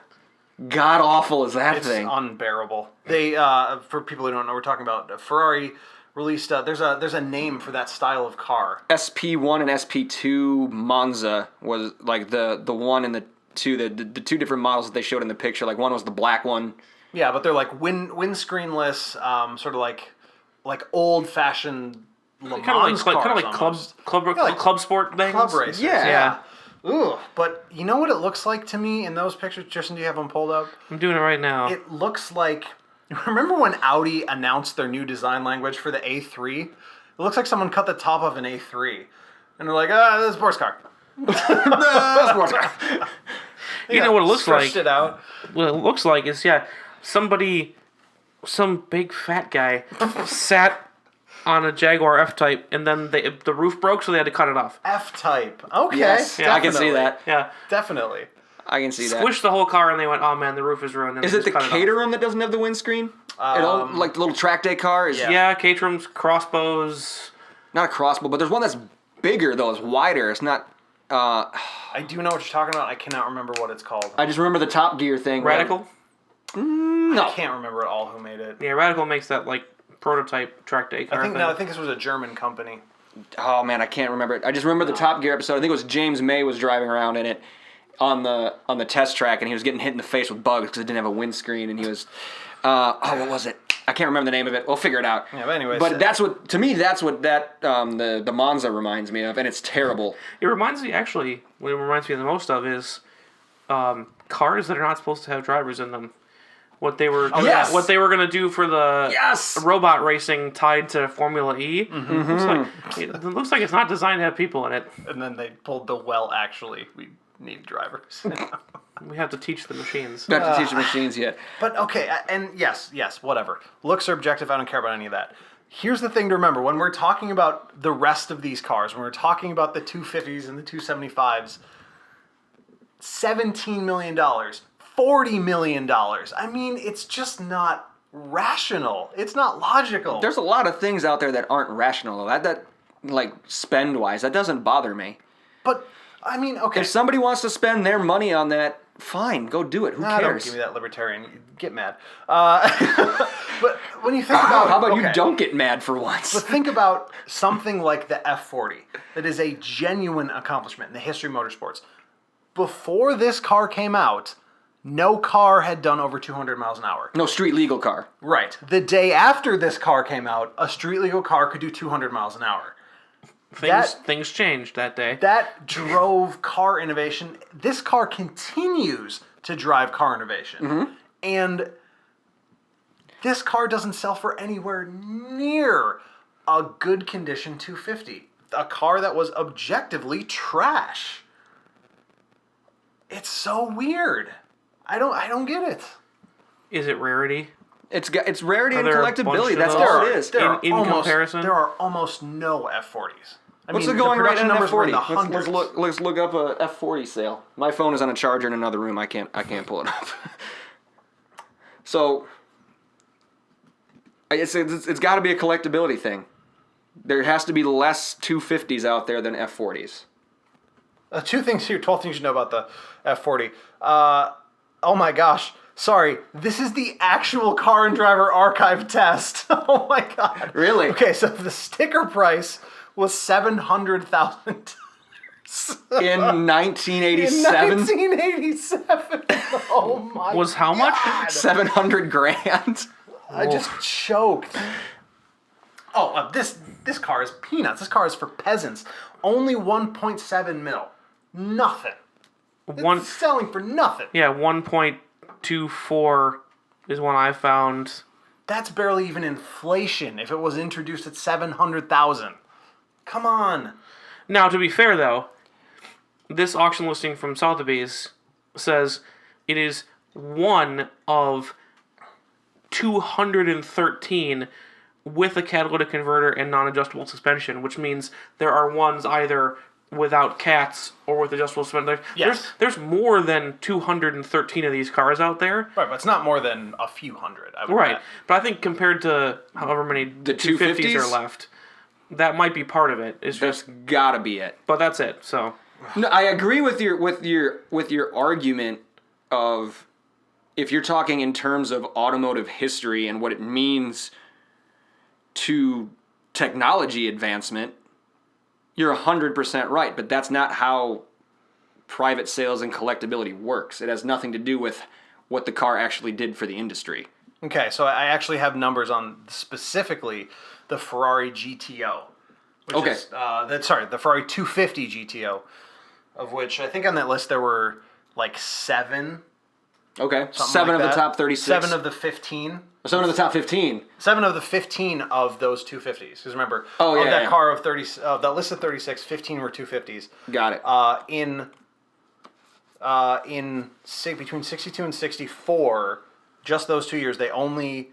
god awful is that It's thing? unbearable. They, for people who don't know, we're talking about Ferrari released. There's a name for that style of car. SP1 and SP2 Monza was like the one and the two, the two different models that they showed in the picture. Like one was the black one. Yeah, but they're like windscreenless, sort of like old fashioned Le Mans cars club sport things. club racers. Yeah. Ooh, but you know what it looks like to me in those pictures? Tristan, do you have them pulled up? I'm doing it right now. It looks like... Remember when Audi announced their new design language for the A3? It looks like someone cut the top of an A3. And they're like, this is a sports car. Sports car. You know what it looks stretched like? it out. What it looks like is, somebody, some big fat guy, sat on a Jaguar F-Type, and then the roof broke, so they had to cut it off. F-Type. Okay. Yes, Yeah, I can see definitely. that. Yeah. Definitely. I can see that. Squished the whole car, and they went, oh man, the roof is ruined. And Is they it the just cut it off. Caterham that doesn't have the windscreen? Like the little track day car? Is Yeah, Caterham's, Crossbows. not a crossbow, but there's one that's bigger though. It's wider. It's not. I do know what you're talking about. I cannot remember what it's called. I just remember the Top Gear thing. Radical? I can't remember at all who made it. Yeah, Radical makes that, prototype track day car. I think this was a German company. Oh man, I can't remember it. I just remember the Top Gear episode. I think it was James May was driving around in it on the test track, and he was getting hit in the face with bugs because it didn't have a windscreen, and he was. What was it? I can't remember the name of it. We'll figure it out. Yeah, but anyways. But that's what the Monza reminds me of, and it's terrible. It reminds me, actually, what it reminds me the most of is cars that are not supposed to have drivers in them. What they were yes! what they were going to do for the Yes! robot racing tied to Formula E. Mm-hmm. It looks like it's not designed to have people in it. And then they pulled the actually, we need drivers. We have to teach the machines. We have to teach the machines yet. But okay, and yes, whatever. Looks are objective. I don't care about any of that. Here's the thing to remember. When we're talking about the rest of these cars, when we're talking about the 250s and the 275s, $17 million, $40 million. I mean, it's just not rational. It's not logical. There's a lot of things out there that aren't rational. That like spend-wise, that doesn't bother me. But, I mean, okay. If somebody wants to spend their money on that, fine, go do it. Who Don't cares? give me that libertarian. Get mad. But when you think about... How about okay. you don't get mad for once? But think about something like the F40 that is a genuine accomplishment in the history of motorsports. Before this car came out, no car had done over 200 miles an hour. No street legal car. Right. The day after this car came out, a street legal car could do 200 miles an hour. Things changed that day. That drove car innovation. This car continues to drive car innovation. Mm-hmm. And this car doesn't sell for anywhere near a good condition 250. A car that was objectively trash. It's so weird. I don't get it. Is it rarity? It's rarity and there a bunch collectability. of That's those? all it is. In comparison? There are almost no F40s. What's the going rate on an numbers were in F40? the hundreds. Let's look up a F40 sale. My phone is on a charger in another room. I can't pull it up. So it's got to be a collectability thing. There has to be less 250s out there than F40s. 12 things you know about the F40. Oh my gosh. Sorry, this is the actual Car and Driver Archive test. Oh my god. Really? Okay, so the sticker price was $700,000. In 1987? In 1987. Oh my god. Was how much? 700 grand. I just choked. Oh, this car is peanuts. This car is for peasants. Only 1.7 mil. Nothing. It's selling for nothing. Yeah, 1.24 is one I found. That's barely even inflation if it was introduced at 700,000. Come on. Now, to be fair, though, this auction listing from Sotheby's says it is one of 213 with a catalytic converter and non-adjustable suspension, which means there are ones either without cats or with adjustable suspension. Yes. There's more than 213 of these cars out there. Right, but it's not more than a few hundred. I would Right. bet. But I think compared to however many The 250s are 250s? left, that might be part of it. It's That's just, gotta be it. but that's it. So No, I agree with your argument of if you're talking in terms of automotive history and what it means to technology advancement, you're 100% right, but that's not how private sales and collectability works. It has nothing to do with what the car actually did for the industry. Okay, so I actually have numbers on specifically the Ferrari GTO. Which is, the Ferrari 250 GTO, of which I think on that list there were like 7. Okay, Something 7 like of that. the top 36. 7 of the 15. 7 of the top 15. 7 of the 15 of those 250s. Because remember, Oh, of yeah, that yeah. car of 30, that list of 36, 15 were 250s. Got it. In between 62 and 64, just those 2 years, they only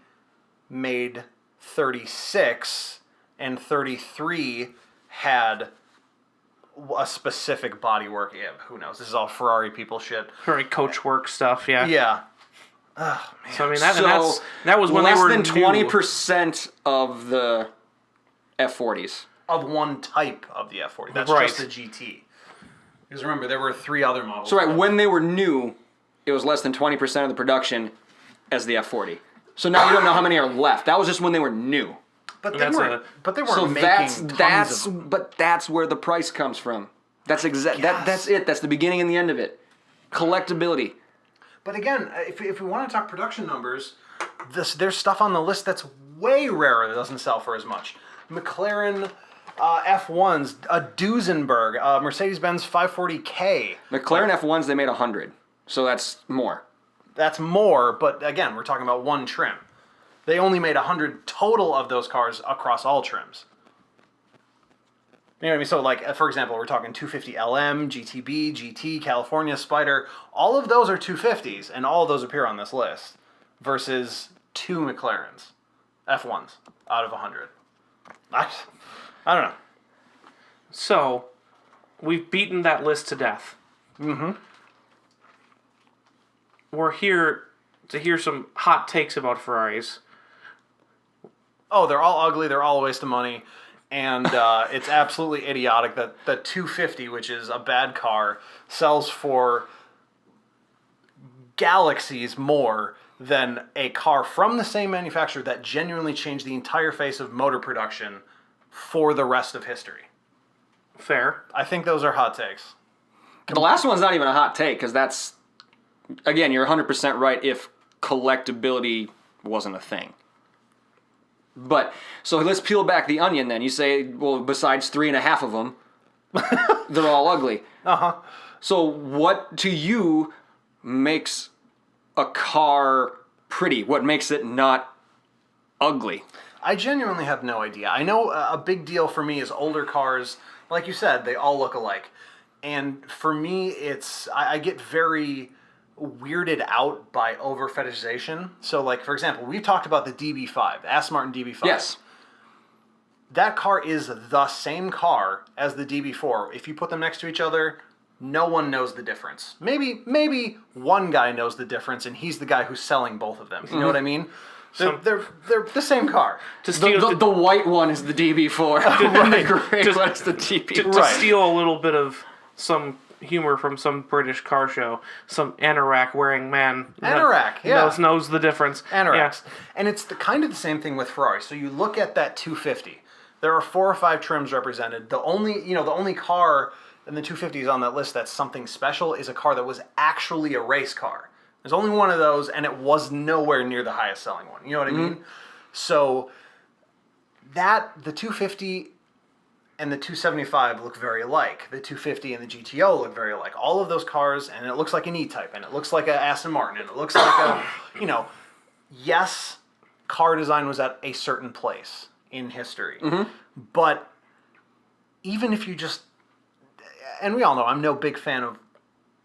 made 36, and 33 had a specific bodywork. Yeah, who knows? This is all Ferrari people shit. Ferrari coachwork stuff, yeah. Yeah. Oh, man. So I mean, that was when they were less than new. 20% of the F40s. Of one type of the F40. That's Right. just the GT. Because remember, there were 3 other models. So right, when they were new, it was less than 20% of the production as the F40. So now you don't know how many are left. That was just when they were new. But they That's weren't. But they weren't So making that's tons of them. but that's where the price comes from. That's that's it. That's the beginning and the end of it. Collectability. But again, if we want to talk production numbers, there's stuff on the list that's way rarer that doesn't sell for as much. McLaren F1s, a Duesenberg, Mercedes-Benz 540K. McLaren F1s they made 100. So that's more. That's more, but again, we're talking about one trim. They only made 100 total of those cars across all trims. You know what I mean? So, like, for example, we're talking 250 LM, GTB, GT, California, Spider. All of those are 250s, and all of those appear on this list, versus 2 McLarens, F1s, out of 100. I don't know. So, we've beaten that list to death. Mm-hmm. We're here to hear some hot takes about Ferraris. Oh, they're all ugly. They're all a waste of money. And it's absolutely idiotic that the 250, which is a bad car, sells for galaxies more than a car from the same manufacturer that genuinely changed the entire face of motor production for the rest of history. Fair. I think those are hot takes. The last one's not even a hot take because that's, again, you're 100% right if collectability wasn't a thing. But, so let's peel back the onion then. You say, well, besides 3.5 of them, they're all ugly. Uh-huh. So what, to you, makes a car pretty? What makes it not ugly? I genuinely have no idea. I know a big deal for me is older cars. Like you said, they all look alike. And for me, it's, I get very weirded out by over fetishization. So, like, for example, we've talked about the DB5, the Aston Martin DB5. Yes. That car is the same car as the DB4. If you put them next to each other, no one knows the difference. Maybe one guy knows the difference, and he's the guy who's selling both of them. You know what I mean? They're the same car. The white one is the DB4. And the gray one is the DB4. To steal a little bit of some humor from some British car show, some anorak wearing man knows the difference. Anoraks. Yeah. And it's kind of the same thing with Ferrari. So you look at that 250. There are 4 or 5 trims represented. The only car in the 250s on that list that's something special is a car that was actually a race car. There's only one of those, and it was nowhere near the highest selling one. You know what I mean? So the 250 and the 275 look very alike. The 250 and the GTO look very alike. All of those cars, and it looks like an E-Type, and it looks like an Aston Martin, and it looks like a, yes, car design was at a certain place in history. Mm-hmm. But even if you just, and we all know I'm no big fan of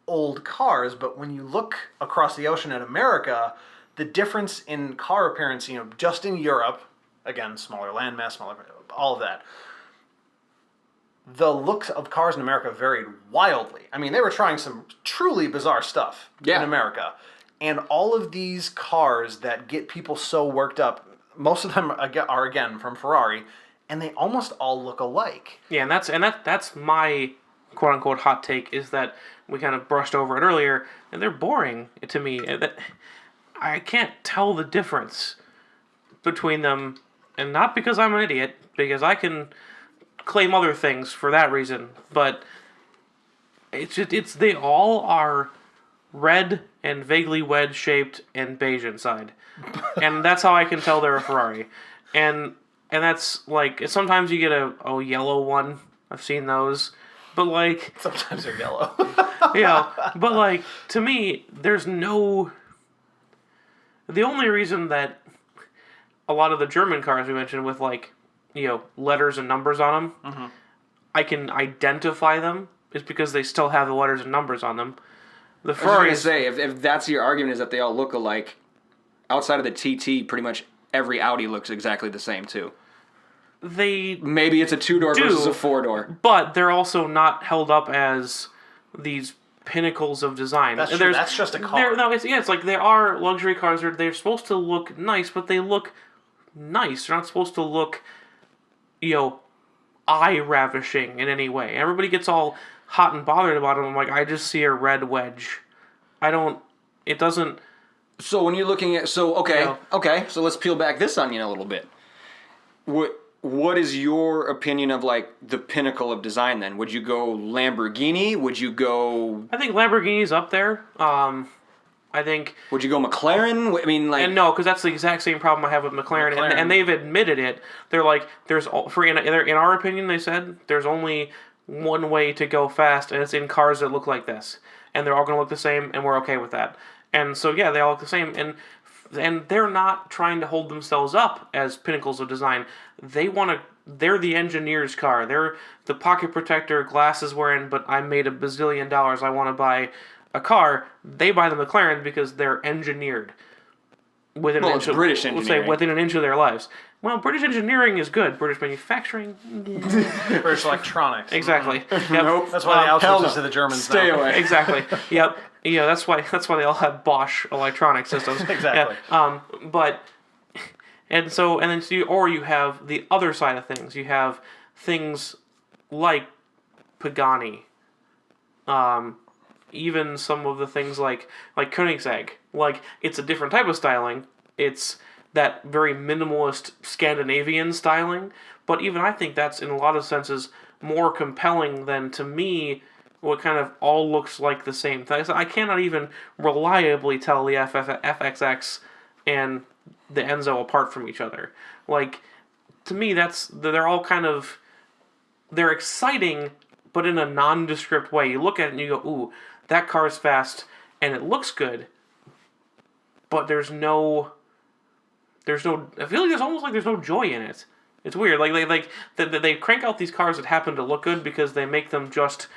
old cars, but when you look across the ocean at America, the difference in car appearance, just in Europe, again, smaller landmass, all of that, the looks of cars in America varied wildly. I mean, they were trying some truly bizarre stuff in America. And all of these cars that get people so worked up, most of them are again from Ferrari, and they almost all look alike. Yeah, and that's my quote unquote hot take, is that we kind of brushed over it earlier, and they're boring to me. That I can't tell the difference between them, and not because I'm an idiot, because I can claim other things for that reason, but they all are red and vaguely wedge shaped and beige inside, and that's how I can tell they're a Ferrari. And that's like, sometimes you get a yellow one. I've seen those, but like sometimes they're yellow. But like, to me, there's no. The only reason that a lot of the German cars we mentioned with letters and numbers on them, I can identify them, is because they still have the letters and numbers on them. The I was just gonna Ferraris, say, if that's your argument, is that they all look alike, outside of the TT, pretty much every Audi looks exactly the same too. they Maybe it's a 2-door do, versus a 4-door. but they're also not held up as these pinnacles of design. That's true. That's just a car. It's like they are luxury cars. They're supposed to look nice, but they look nice. They're not supposed to look, eye ravishing in any way. Everybody gets all hot and bothered about them. I'm like, I just see a red wedge. It doesn't. So when you're looking at, so let's peel back this onion a little bit. What is your opinion of like the pinnacle of design then? Would you go Lamborghini? Would you go... I think Lamborghini's up there. I think... Would you go McLaren? I mean, like... And no, because that's the exact same problem I have with McLaren. And they've admitted it. They're like, in our opinion, they said, there's only one way to go fast, and it's in cars that look like this. And they're all going to look the same, and we're okay with that. And so, yeah, they all look the same. And they're not trying to hold themselves up as pinnacles of design. They're the engineer's car. They're the pocket protector, glasses wearing, but I made $1 bazillion. I want to buy a car. They buy the McLaren because they're engineered within an inch of, British engineering. We'll say within an inch of their lives. Well, British engineering is good. British manufacturing, British electronics. Exactly. Yep. Nope. That's why they outsource this to the Germans. Stay now. away. Exactly. Yep. That's why they all have Bosch electronic systems. Exactly. Yeah. You have the other side of things. You have things like Pagani. Even some of the things like Koenigsegg. Like, it's a different type of styling. It's that very minimalist Scandinavian styling. But even I think that's, in a lot of senses, more compelling than, to me, what kind of all looks like the same thing. So I cannot even reliably tell the FXX and the Enzo apart from each other. Like, to me, they're all kind of... They're exciting, but in a nondescript way. You look at it and you go, ooh, that car's fast, and it looks good, but there's no... I feel like there's no joy in it. It's weird. Like they crank out these cars that happen to look good because they make them just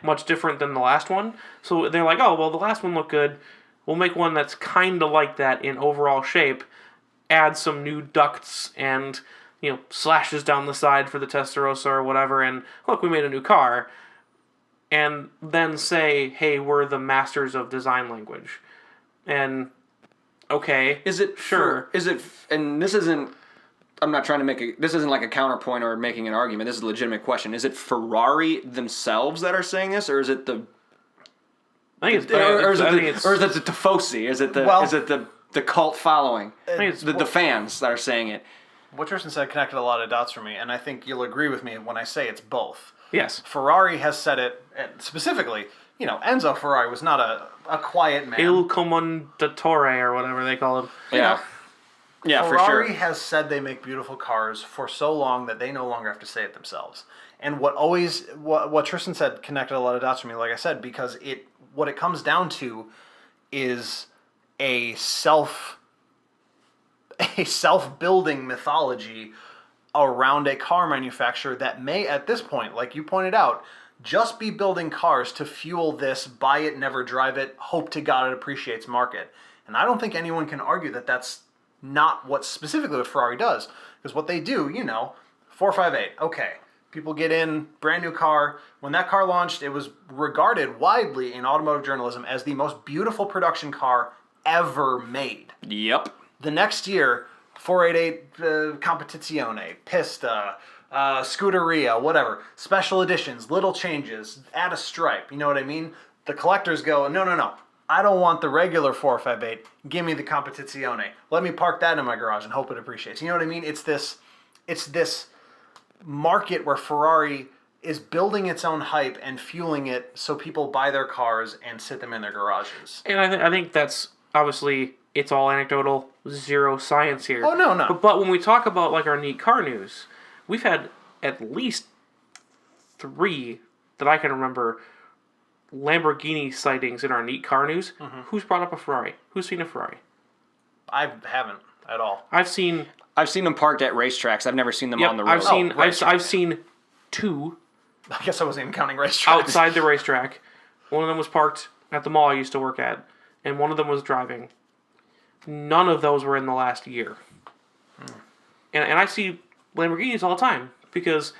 much different than the last one. So they're like, oh well, the last one looked good. We'll make one that's kind of like that in overall shape. Add some new ducts and slashes down the side for the Testarossa or whatever. And look, we made a new car. And then say, hey, we're the masters of design language. And okay, Is it sure? And this isn't... I'm not trying to this isn't like a counterpoint or making an argument. This is a legitimate question. Is it Ferrari themselves that are saying this, or is it the... I think it's... Or is it the Tifosi? Is it the cult following? I think it's The fans that are saying it? What Tristan said connected a lot of dots for me, and I think you'll agree with me when I say it's both. Yes. Ferrari has said it, and specifically, Enzo Ferrari was not a quiet man. Il Commendatore or whatever they call him. Yeah. Yeah, for Ferrari sure. has said they make beautiful cars for so long that they no longer have to say it themselves. And what Tristan said connected a lot of dots for me, like I said, because what it comes down to is a self-building mythology around a car manufacturer that may, at this point, like you pointed out, just be building cars to fuel this buy it, never drive it, hope to God it appreciates market. And I don't think anyone can argue that that's not what specifically what Ferrari does. Because what they do, 458, okay. People get in, brand new car. When that car launched, it was regarded widely in automotive journalism as the most beautiful production car ever made. Yep. The next year, 488 Competizione, Pista, Scuderia, whatever. Special editions, little changes, add a stripe. You know what I mean? The collectors go, no. I don't want the regular 458. Give me the Competizione. Let me park that in my garage and hope it appreciates. You know what I mean? It's this market where Ferrari is building its own hype and fueling it so people buy their cars and sit them in their garages. And I think that's obviously, it's all anecdotal, zero science here. Oh, no. But when we talk about like our neat car news, we've had at least 3 that I can remember Lamborghini sightings in our neat car news. Mm-hmm. Who's brought up a Ferrari? Who's seen a Ferrari? I haven't at all. I've seen them parked at racetracks. I've never seen them on the road. I've seen 2. I guess I wasn't even counting racetracks. Outside the racetrack. One of them was parked at the mall I used to work at, and one of them was driving. None of those were in the last year. And I see Lamborghinis all the time because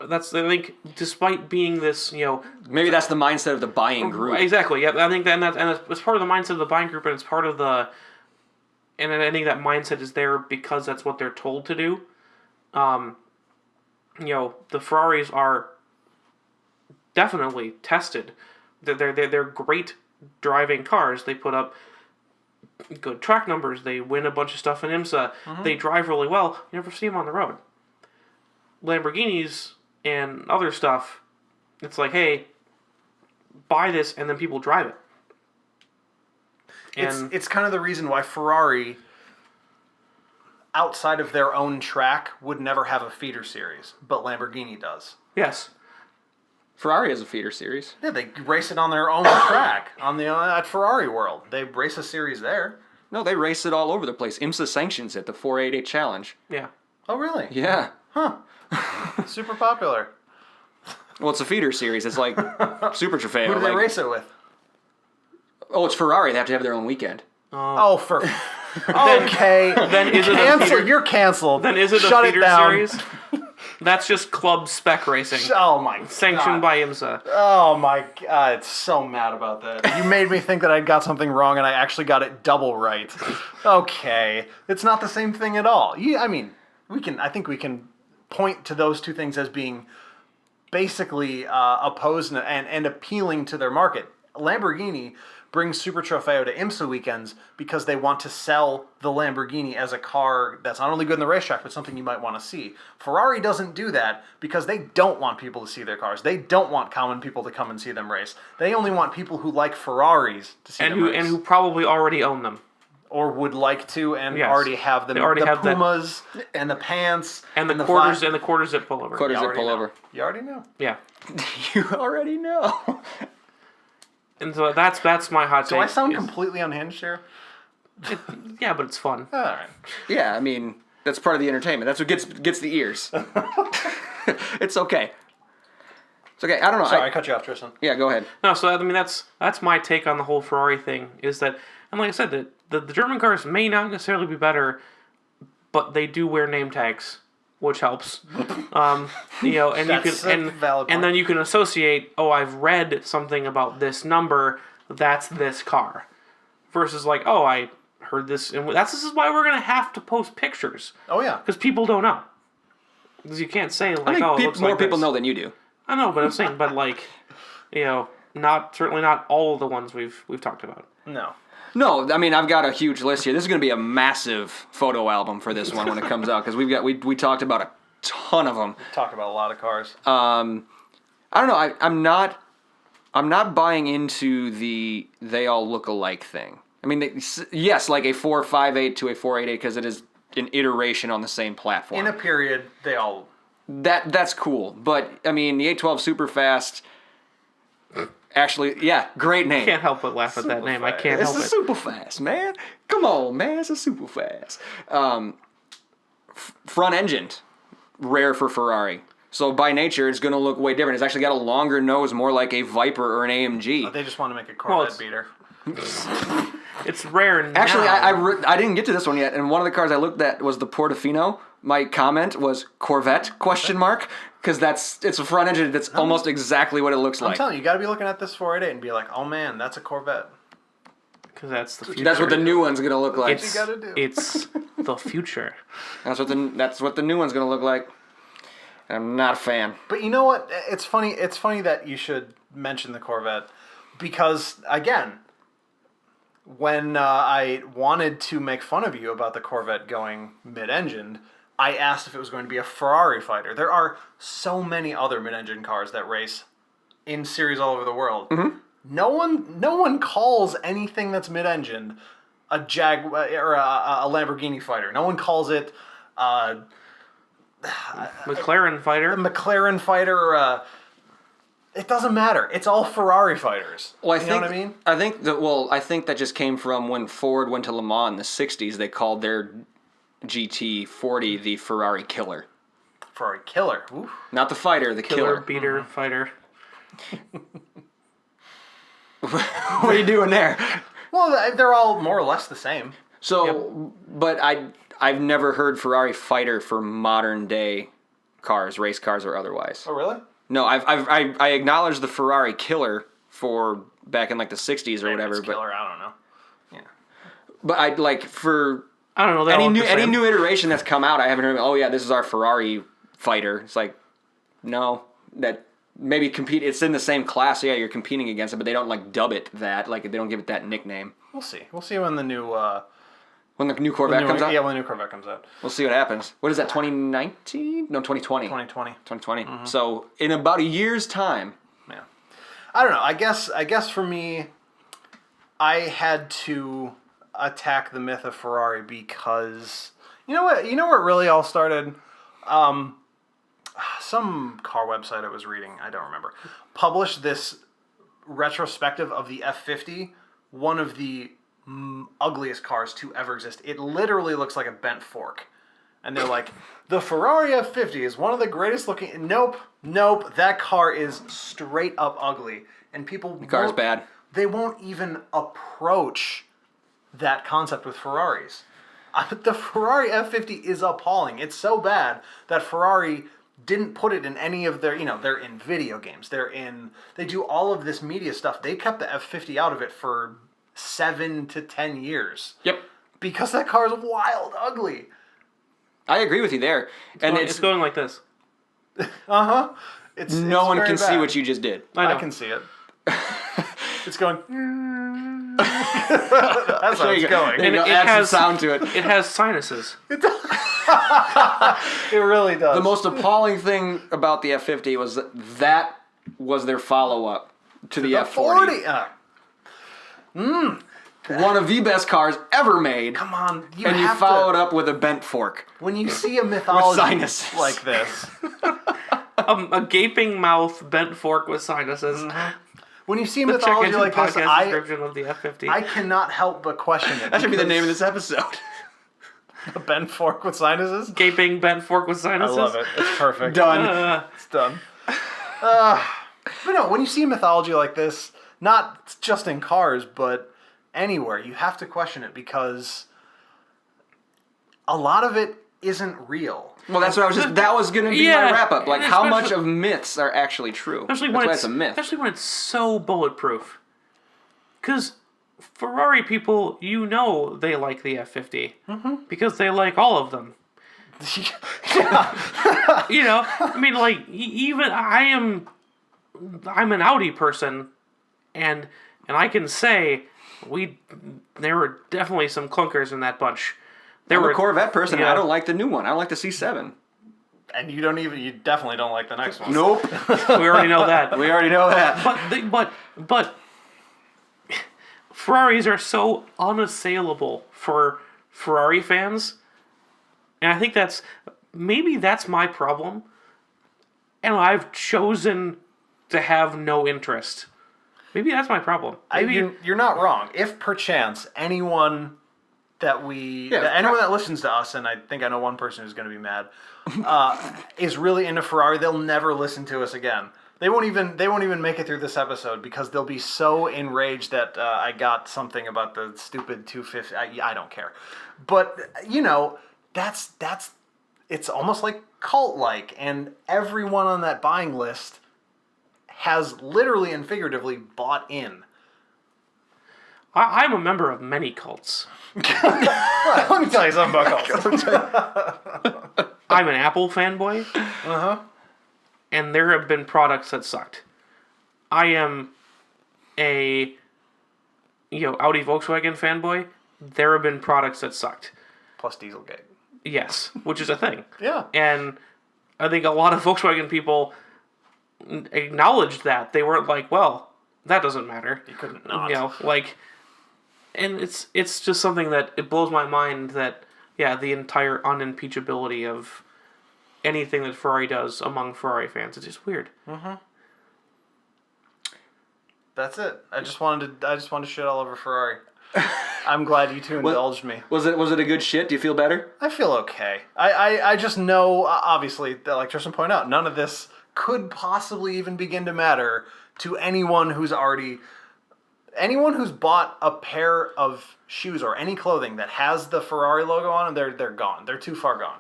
that's, I think, despite being this, Maybe that's the mindset of the buying group. Exactly. Yeah, I think it's part of the mindset of the buying group, and it's part of and I think that mindset is there because that's what they're told to do. The Ferraris are definitely tested. They're great driving cars. They put up good track numbers. They win a bunch of stuff in IMSA. Mm-hmm. They drive really well. You never see them on the road. Lamborghinis and other stuff, it's like, hey, buy this, and then people drive it. And it's kind of the reason why Ferrari, outside of their own track, would never have a feeder series, but Lamborghini does. Yes. Ferrari has a feeder series. Yeah, they race it on their own track at Ferrari World. They race a series there. No, they race it all over the place. IMSA sanctions it, the 488 Challenge. Yeah. Oh, really? Yeah. Huh. Super popular. Well, it's a feeder series. It's like Super Trofeo. Who do they race it with? Oh, it's Ferrari. They have to have their own weekend. Okay. Then is it a feeder? You're canceled. Then is it Shut a feeder series? That's just club spec racing. Oh my god. Sanctioned by IMSA. Oh my god, it's so mad about that. You made me think that I got something wrong and I actually got it double right. Okay. It's not the same thing at all. I think we can point to those two things as being basically opposed and appealing to their market. Lamborghini brings Super Trofeo to IMSA weekends because they want to sell the Lamborghini as a car that's not only good in the racetrack, but something you might want to see. Ferrari doesn't do that because they don't want people to see their cars. They don't want common people to come and see them race. They only want people who like Ferraris to see them race. And who probably already own them. Or would like to and already have them. They already have Pumas and the pants. And the quarters and the quarter zip pullover. Quarter zip pullover. You already know. Yeah. You already know. And so that's my hot take. Do I sound completely unhinged here? Yeah, but it's fun. All right. Yeah, that's part of the entertainment. That's what gets the ears. It's okay. It's okay. I don't know. Sorry, I cut you off, Tristan. Yeah, go ahead. No, so that's my take on the whole Ferrari thing. Is that, and like I said, the German cars may not necessarily be better, but they do wear name tags, which helps. And That's a valid point. And then you can associate, I've read something about this number, that's this car. Versus like, I heard this, and this is why we're gonna have to post pictures. Oh yeah, because people don't know. Because you can't say like, I think it looks more like people this. know than you do. I know, but I'm saying, certainly not all of the ones we've talked about. No, I've got a huge list here. This is going to be a massive photo album for this one when it comes out because we talked about a ton of them. Talk about a lot of cars. I don't know. I'm not buying into the they all look alike thing. Yes, like a 458 to a 488 because it is an iteration on the same platform. In a period, they all. That's cool, but the 812 Superfast. Actually, yeah, great name. I can't help but laugh at that name. I can't help it. It's a Superfast, man. Come on, man. It's a Superfast. Front-engined, rare for Ferrari. So by nature, it's going to look way different. It's actually got a longer nose, more like a Viper or an AMG. They just want to make a Corvette beater. It's rare now. Actually, I didn't get to this one yet, and one of the cars I looked at was the Portofino. My comment was Corvette, ? Because it's a front engine that's almost exactly what it looks like. I'm telling you, you got to be looking at this 488 and be like, oh man, that's a Corvette. Because that's the future. That's what the new one's going to look like. That's what you got to do. It's the future. That's what the new one's going to look like. And I'm not a fan. But you know what? It's funny that you should mention the Corvette because, again, when I wanted to make fun of you about the Corvette going mid-engined, I asked if it was going to be a Ferrari fighter. There are so many other mid-engine cars that race in series all over the world. Mm-hmm. No one calls anything that's mid-engined a Jaguar or a Lamborghini fighter. No one calls it McLaren fighter. a McLaren fighter. Or it doesn't matter. It's all Ferrari fighters. Well, you know what I mean? I think that just came from when Ford went to Le Mans in the 60s. They called their GT40 the Ferrari Killer. Ferrari Killer. Oof. Not the fighter, the killer. Beater fighter. What are you doing there? Well, they're all more or less the same. So, but I've never heard Ferrari fighter for modern day cars, race cars or otherwise. Oh, really? No, I acknowledge the Ferrari killer for back in like the 60s or whatever, It's but killer, I don't know. but I like for I don't know. They all any look the new same. iteration that's come out, I haven't heard. Oh yeah, this is our Ferrari fighter. It's like, no, that maybe compete. It's in the same class. Yeah, you're competing against it, but they don't like dub it that. Like they don't give it that nickname. We'll see. We'll see when the new When the new Corvette comes out, Yeah, when the new Corvette comes out. we'll see what happens. What is that? 2019? No, 2020. 2020. 2020. So in about a year's time. Yeah. I don't know. I guess for me, I had to attack the myth of Ferrari because you know what really all started. Some car website I was reading, I don't remember, published this retrospective of the F50, one of the ugliest cars to ever exist. It literally looks like a bent fork. And they're like, the Ferrari F50 is one of the greatest looking... Nope, that car is straight up ugly. And people... The car's bad. They won't even approach that concept with Ferraris. The Ferrari F50 is appalling. It's so bad that Ferrari didn't put it in any of their... they're in video games. They do all of this media stuff. They kept the F50 out of it for 7 to 10 years. Yep. Because that car is wild ugly. I agree with you there. It's going like this. Uh-huh. No one very can see bad. what you just did. I can see it. It's going... That's how it's going. There you go. it Add has- some sound to it. It has sinuses. It really does. The most appalling thing about the F50 was that was their follow-up to the F40. 40. One of the best cars ever made. Come on. You and you have followed to, up with a bent fork. when you see a mythology sinuses. like this, A gaping mouth, bent fork with sinuses. when you see a Check mythology into like the this, podcast I description of the F50. cannot help but question it. That should be the name of this episode. A bent fork with sinuses? Gaping bent fork with I sinuses. love it. It's perfect. Done. It's done. But no, when you see mythology like this, not just in cars, but anywhere, you have to question it because a lot of it isn't real. Well, that's what that was going to be Yeah, my wrap-up. Like, and how much especially- of myths are actually true? Especially That's when why it's it's a myth. Especially when it's so bulletproof. Because Ferrari people, they like the F50 because they like all of them. I mean, like even I'm an Audi person, and I can say there were definitely some clunkers in that bunch. I'm a Corvette person. And yeah. I don't like the new one. I don't like the C7. And you definitely don't like the next one. Nope. We already know that. We already know that. But Ferraris are so unassailable for Ferrari fans, and I think that's my problem, and I've chosen to have no interest. Maybe that's my problem. You're not wrong. If perchance anyone anyone that listens to us, and I think I know one person who's going to be mad, is really into Ferrari, they'll never listen to us again. They won't even make it through this episode because they'll be so enraged that I got something about the stupid 250. I don't care, but that's it's almost like cult-like, and everyone on that buying list has literally and figuratively bought in. I'm a member of many cults. Let me tell you something about cults. I'm an Apple fanboy. And there have been products that sucked. I am a Audi Volkswagen fanboy. There have been products that sucked. Plus Dieselgate. Yes, which is a thing. Yeah. And I think a lot of Volkswagen people acknowledged that. They weren't like, well, that doesn't matter. You couldn't not. And it's just something that it blows my mind that the entire unimpeachability of anything that Ferrari does among Ferrari fans, it's just weird. That's it. I just wanted to shit all over Ferrari. I'm glad you two indulged me. Was it a good shit? Do you feel better? I feel okay. I just know, obviously, like Tristan pointed out, none of this could possibly even begin to matter to anyone who's already Anyone who's bought a pair of shoes or any clothing that has the Ferrari logo on them, they're gone. They're too far gone.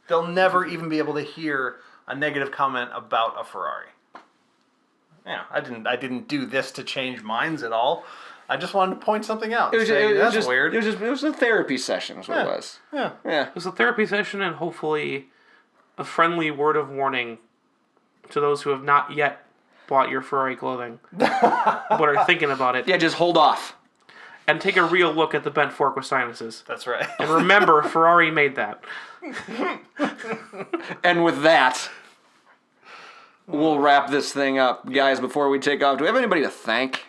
They'll never even be able to hear a negative comment about a Ferrari. Yeah, I didn't do this to change minds at all. I just wanted to point something out. It was, That's just weird. It was a therapy session. Is what it was. Yeah. Yeah. It was a therapy session and hopefully a friendly word of warning to those who have not yet bought your Ferrari clothing but are thinking about it. Yeah. Just hold off. And take a real look at the bent fork with sinuses. That's right. And remember, Ferrari made that. And with that, we'll wrap this thing up, guys. Before we take off, do we have anybody to thank?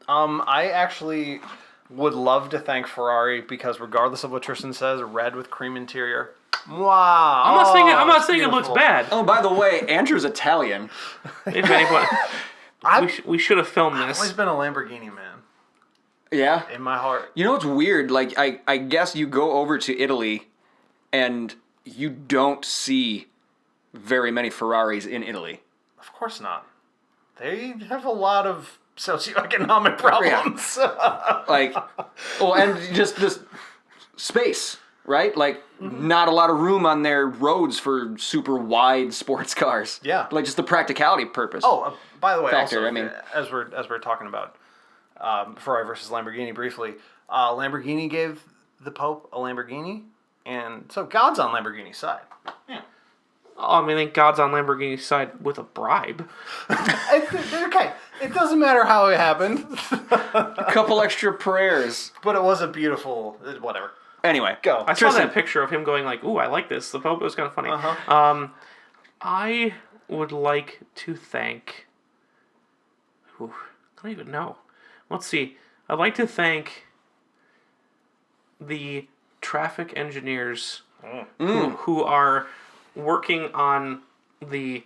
I actually would love to thank Ferrari because regardless of what Tristan says, red with cream interior. Wow. I'm not it's saying it looks beautiful. bad. Oh, by the way, Andrew's Italian. If anyone, we should have filmed I've this. always been a Lamborghini man Yeah. in my heart. You know what's weird? Like, I guess you go over to Italy, and you don't see very many Ferraris in Italy. Of course not. They have a lot of socioeconomic problems. Like, well, and just this space, right? Like, not a lot of room on their roads for super wide sports cars. Yeah. Like, just the practicality purpose. Oh, by the way, Factor, also, I mean- as we're talking about Ferrari versus Lamborghini briefly, Lamborghini gave the Pope a Lamborghini, and so God's on Lamborghini's side. Yeah. I think God's on Lamborghini's side with a bribe. Okay, it doesn't matter how it happened, A couple extra prayers. but it was a beautiful whatever. Anyway, Go. I saw that picture of him going like, "Ooh, I like this." The Pope was kind of funny. Uh-huh. I would like to thank. I don't even know. Let's see. I'd like to thank the traffic engineers who are working on the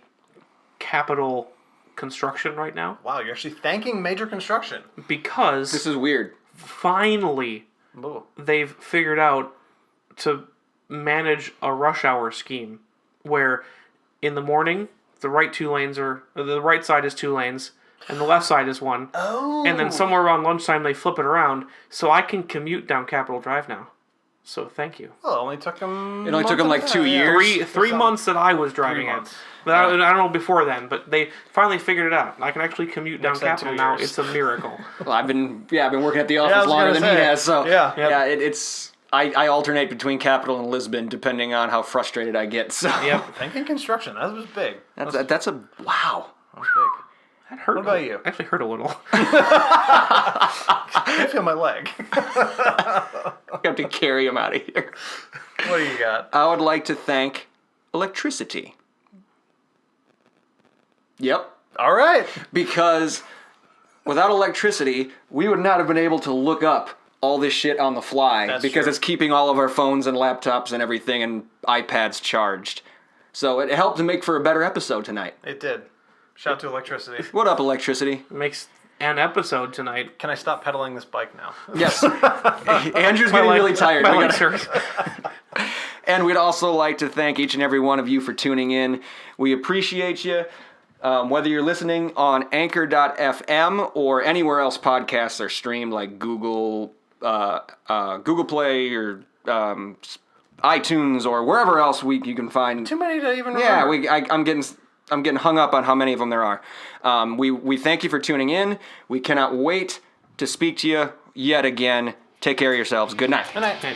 Capitol construction right now Wow, you're actually thanking major construction. because this is weird. finally Ooh. they've figured out to manage a rush hour scheme where in the morning the right side is 2 lanes and the left side is 1. Oh. And then somewhere around lunchtime they flip it around so I can commute down Capitol Drive now. So thank you. Well, it only took them. It only took them like 2 years. Three months that I was driving 3 it. months. But I don't know before then, but they finally figured it out. I can actually commute down Next time, Capitol 2 now. years. It's a miracle. Well, I've been working at the I office was longer gonna than he say. has, so Yeah. yeah. It's I alternate between Capital and Lisbon depending on how frustrated I get. So Yep. Thanking construction. That was big. that's a wow. That was big. That hurt. What about you? Actually hurt a little. I feel my leg. I have to carry him out of here. What do you got? I would like to thank electricity. Yep, All right. because without electricity, we would not have been able to look up all this shit on the fly That's because true. it's keeping all of our phones and laptops and everything and iPads charged. So it helped to make for a better episode tonight. It did. Shout to electricity. What up, electricity? Makes an episode tonight. Can I stop pedaling this bike now? Yes. Andrew's getting really tired. My We legs gotta- hurt. And we'd also like to thank each and every one of you for tuning in. We appreciate you. Whether you're listening on Anchor.fm or anywhere else podcasts are streamed, like Google Play or iTunes or wherever else you can find. Too many to even remember. Yeah, I'm getting hung up on how many of them there are. We thank you for tuning in. We cannot wait to speak to you yet again. Take care of yourselves. Good night. Good night. Okay.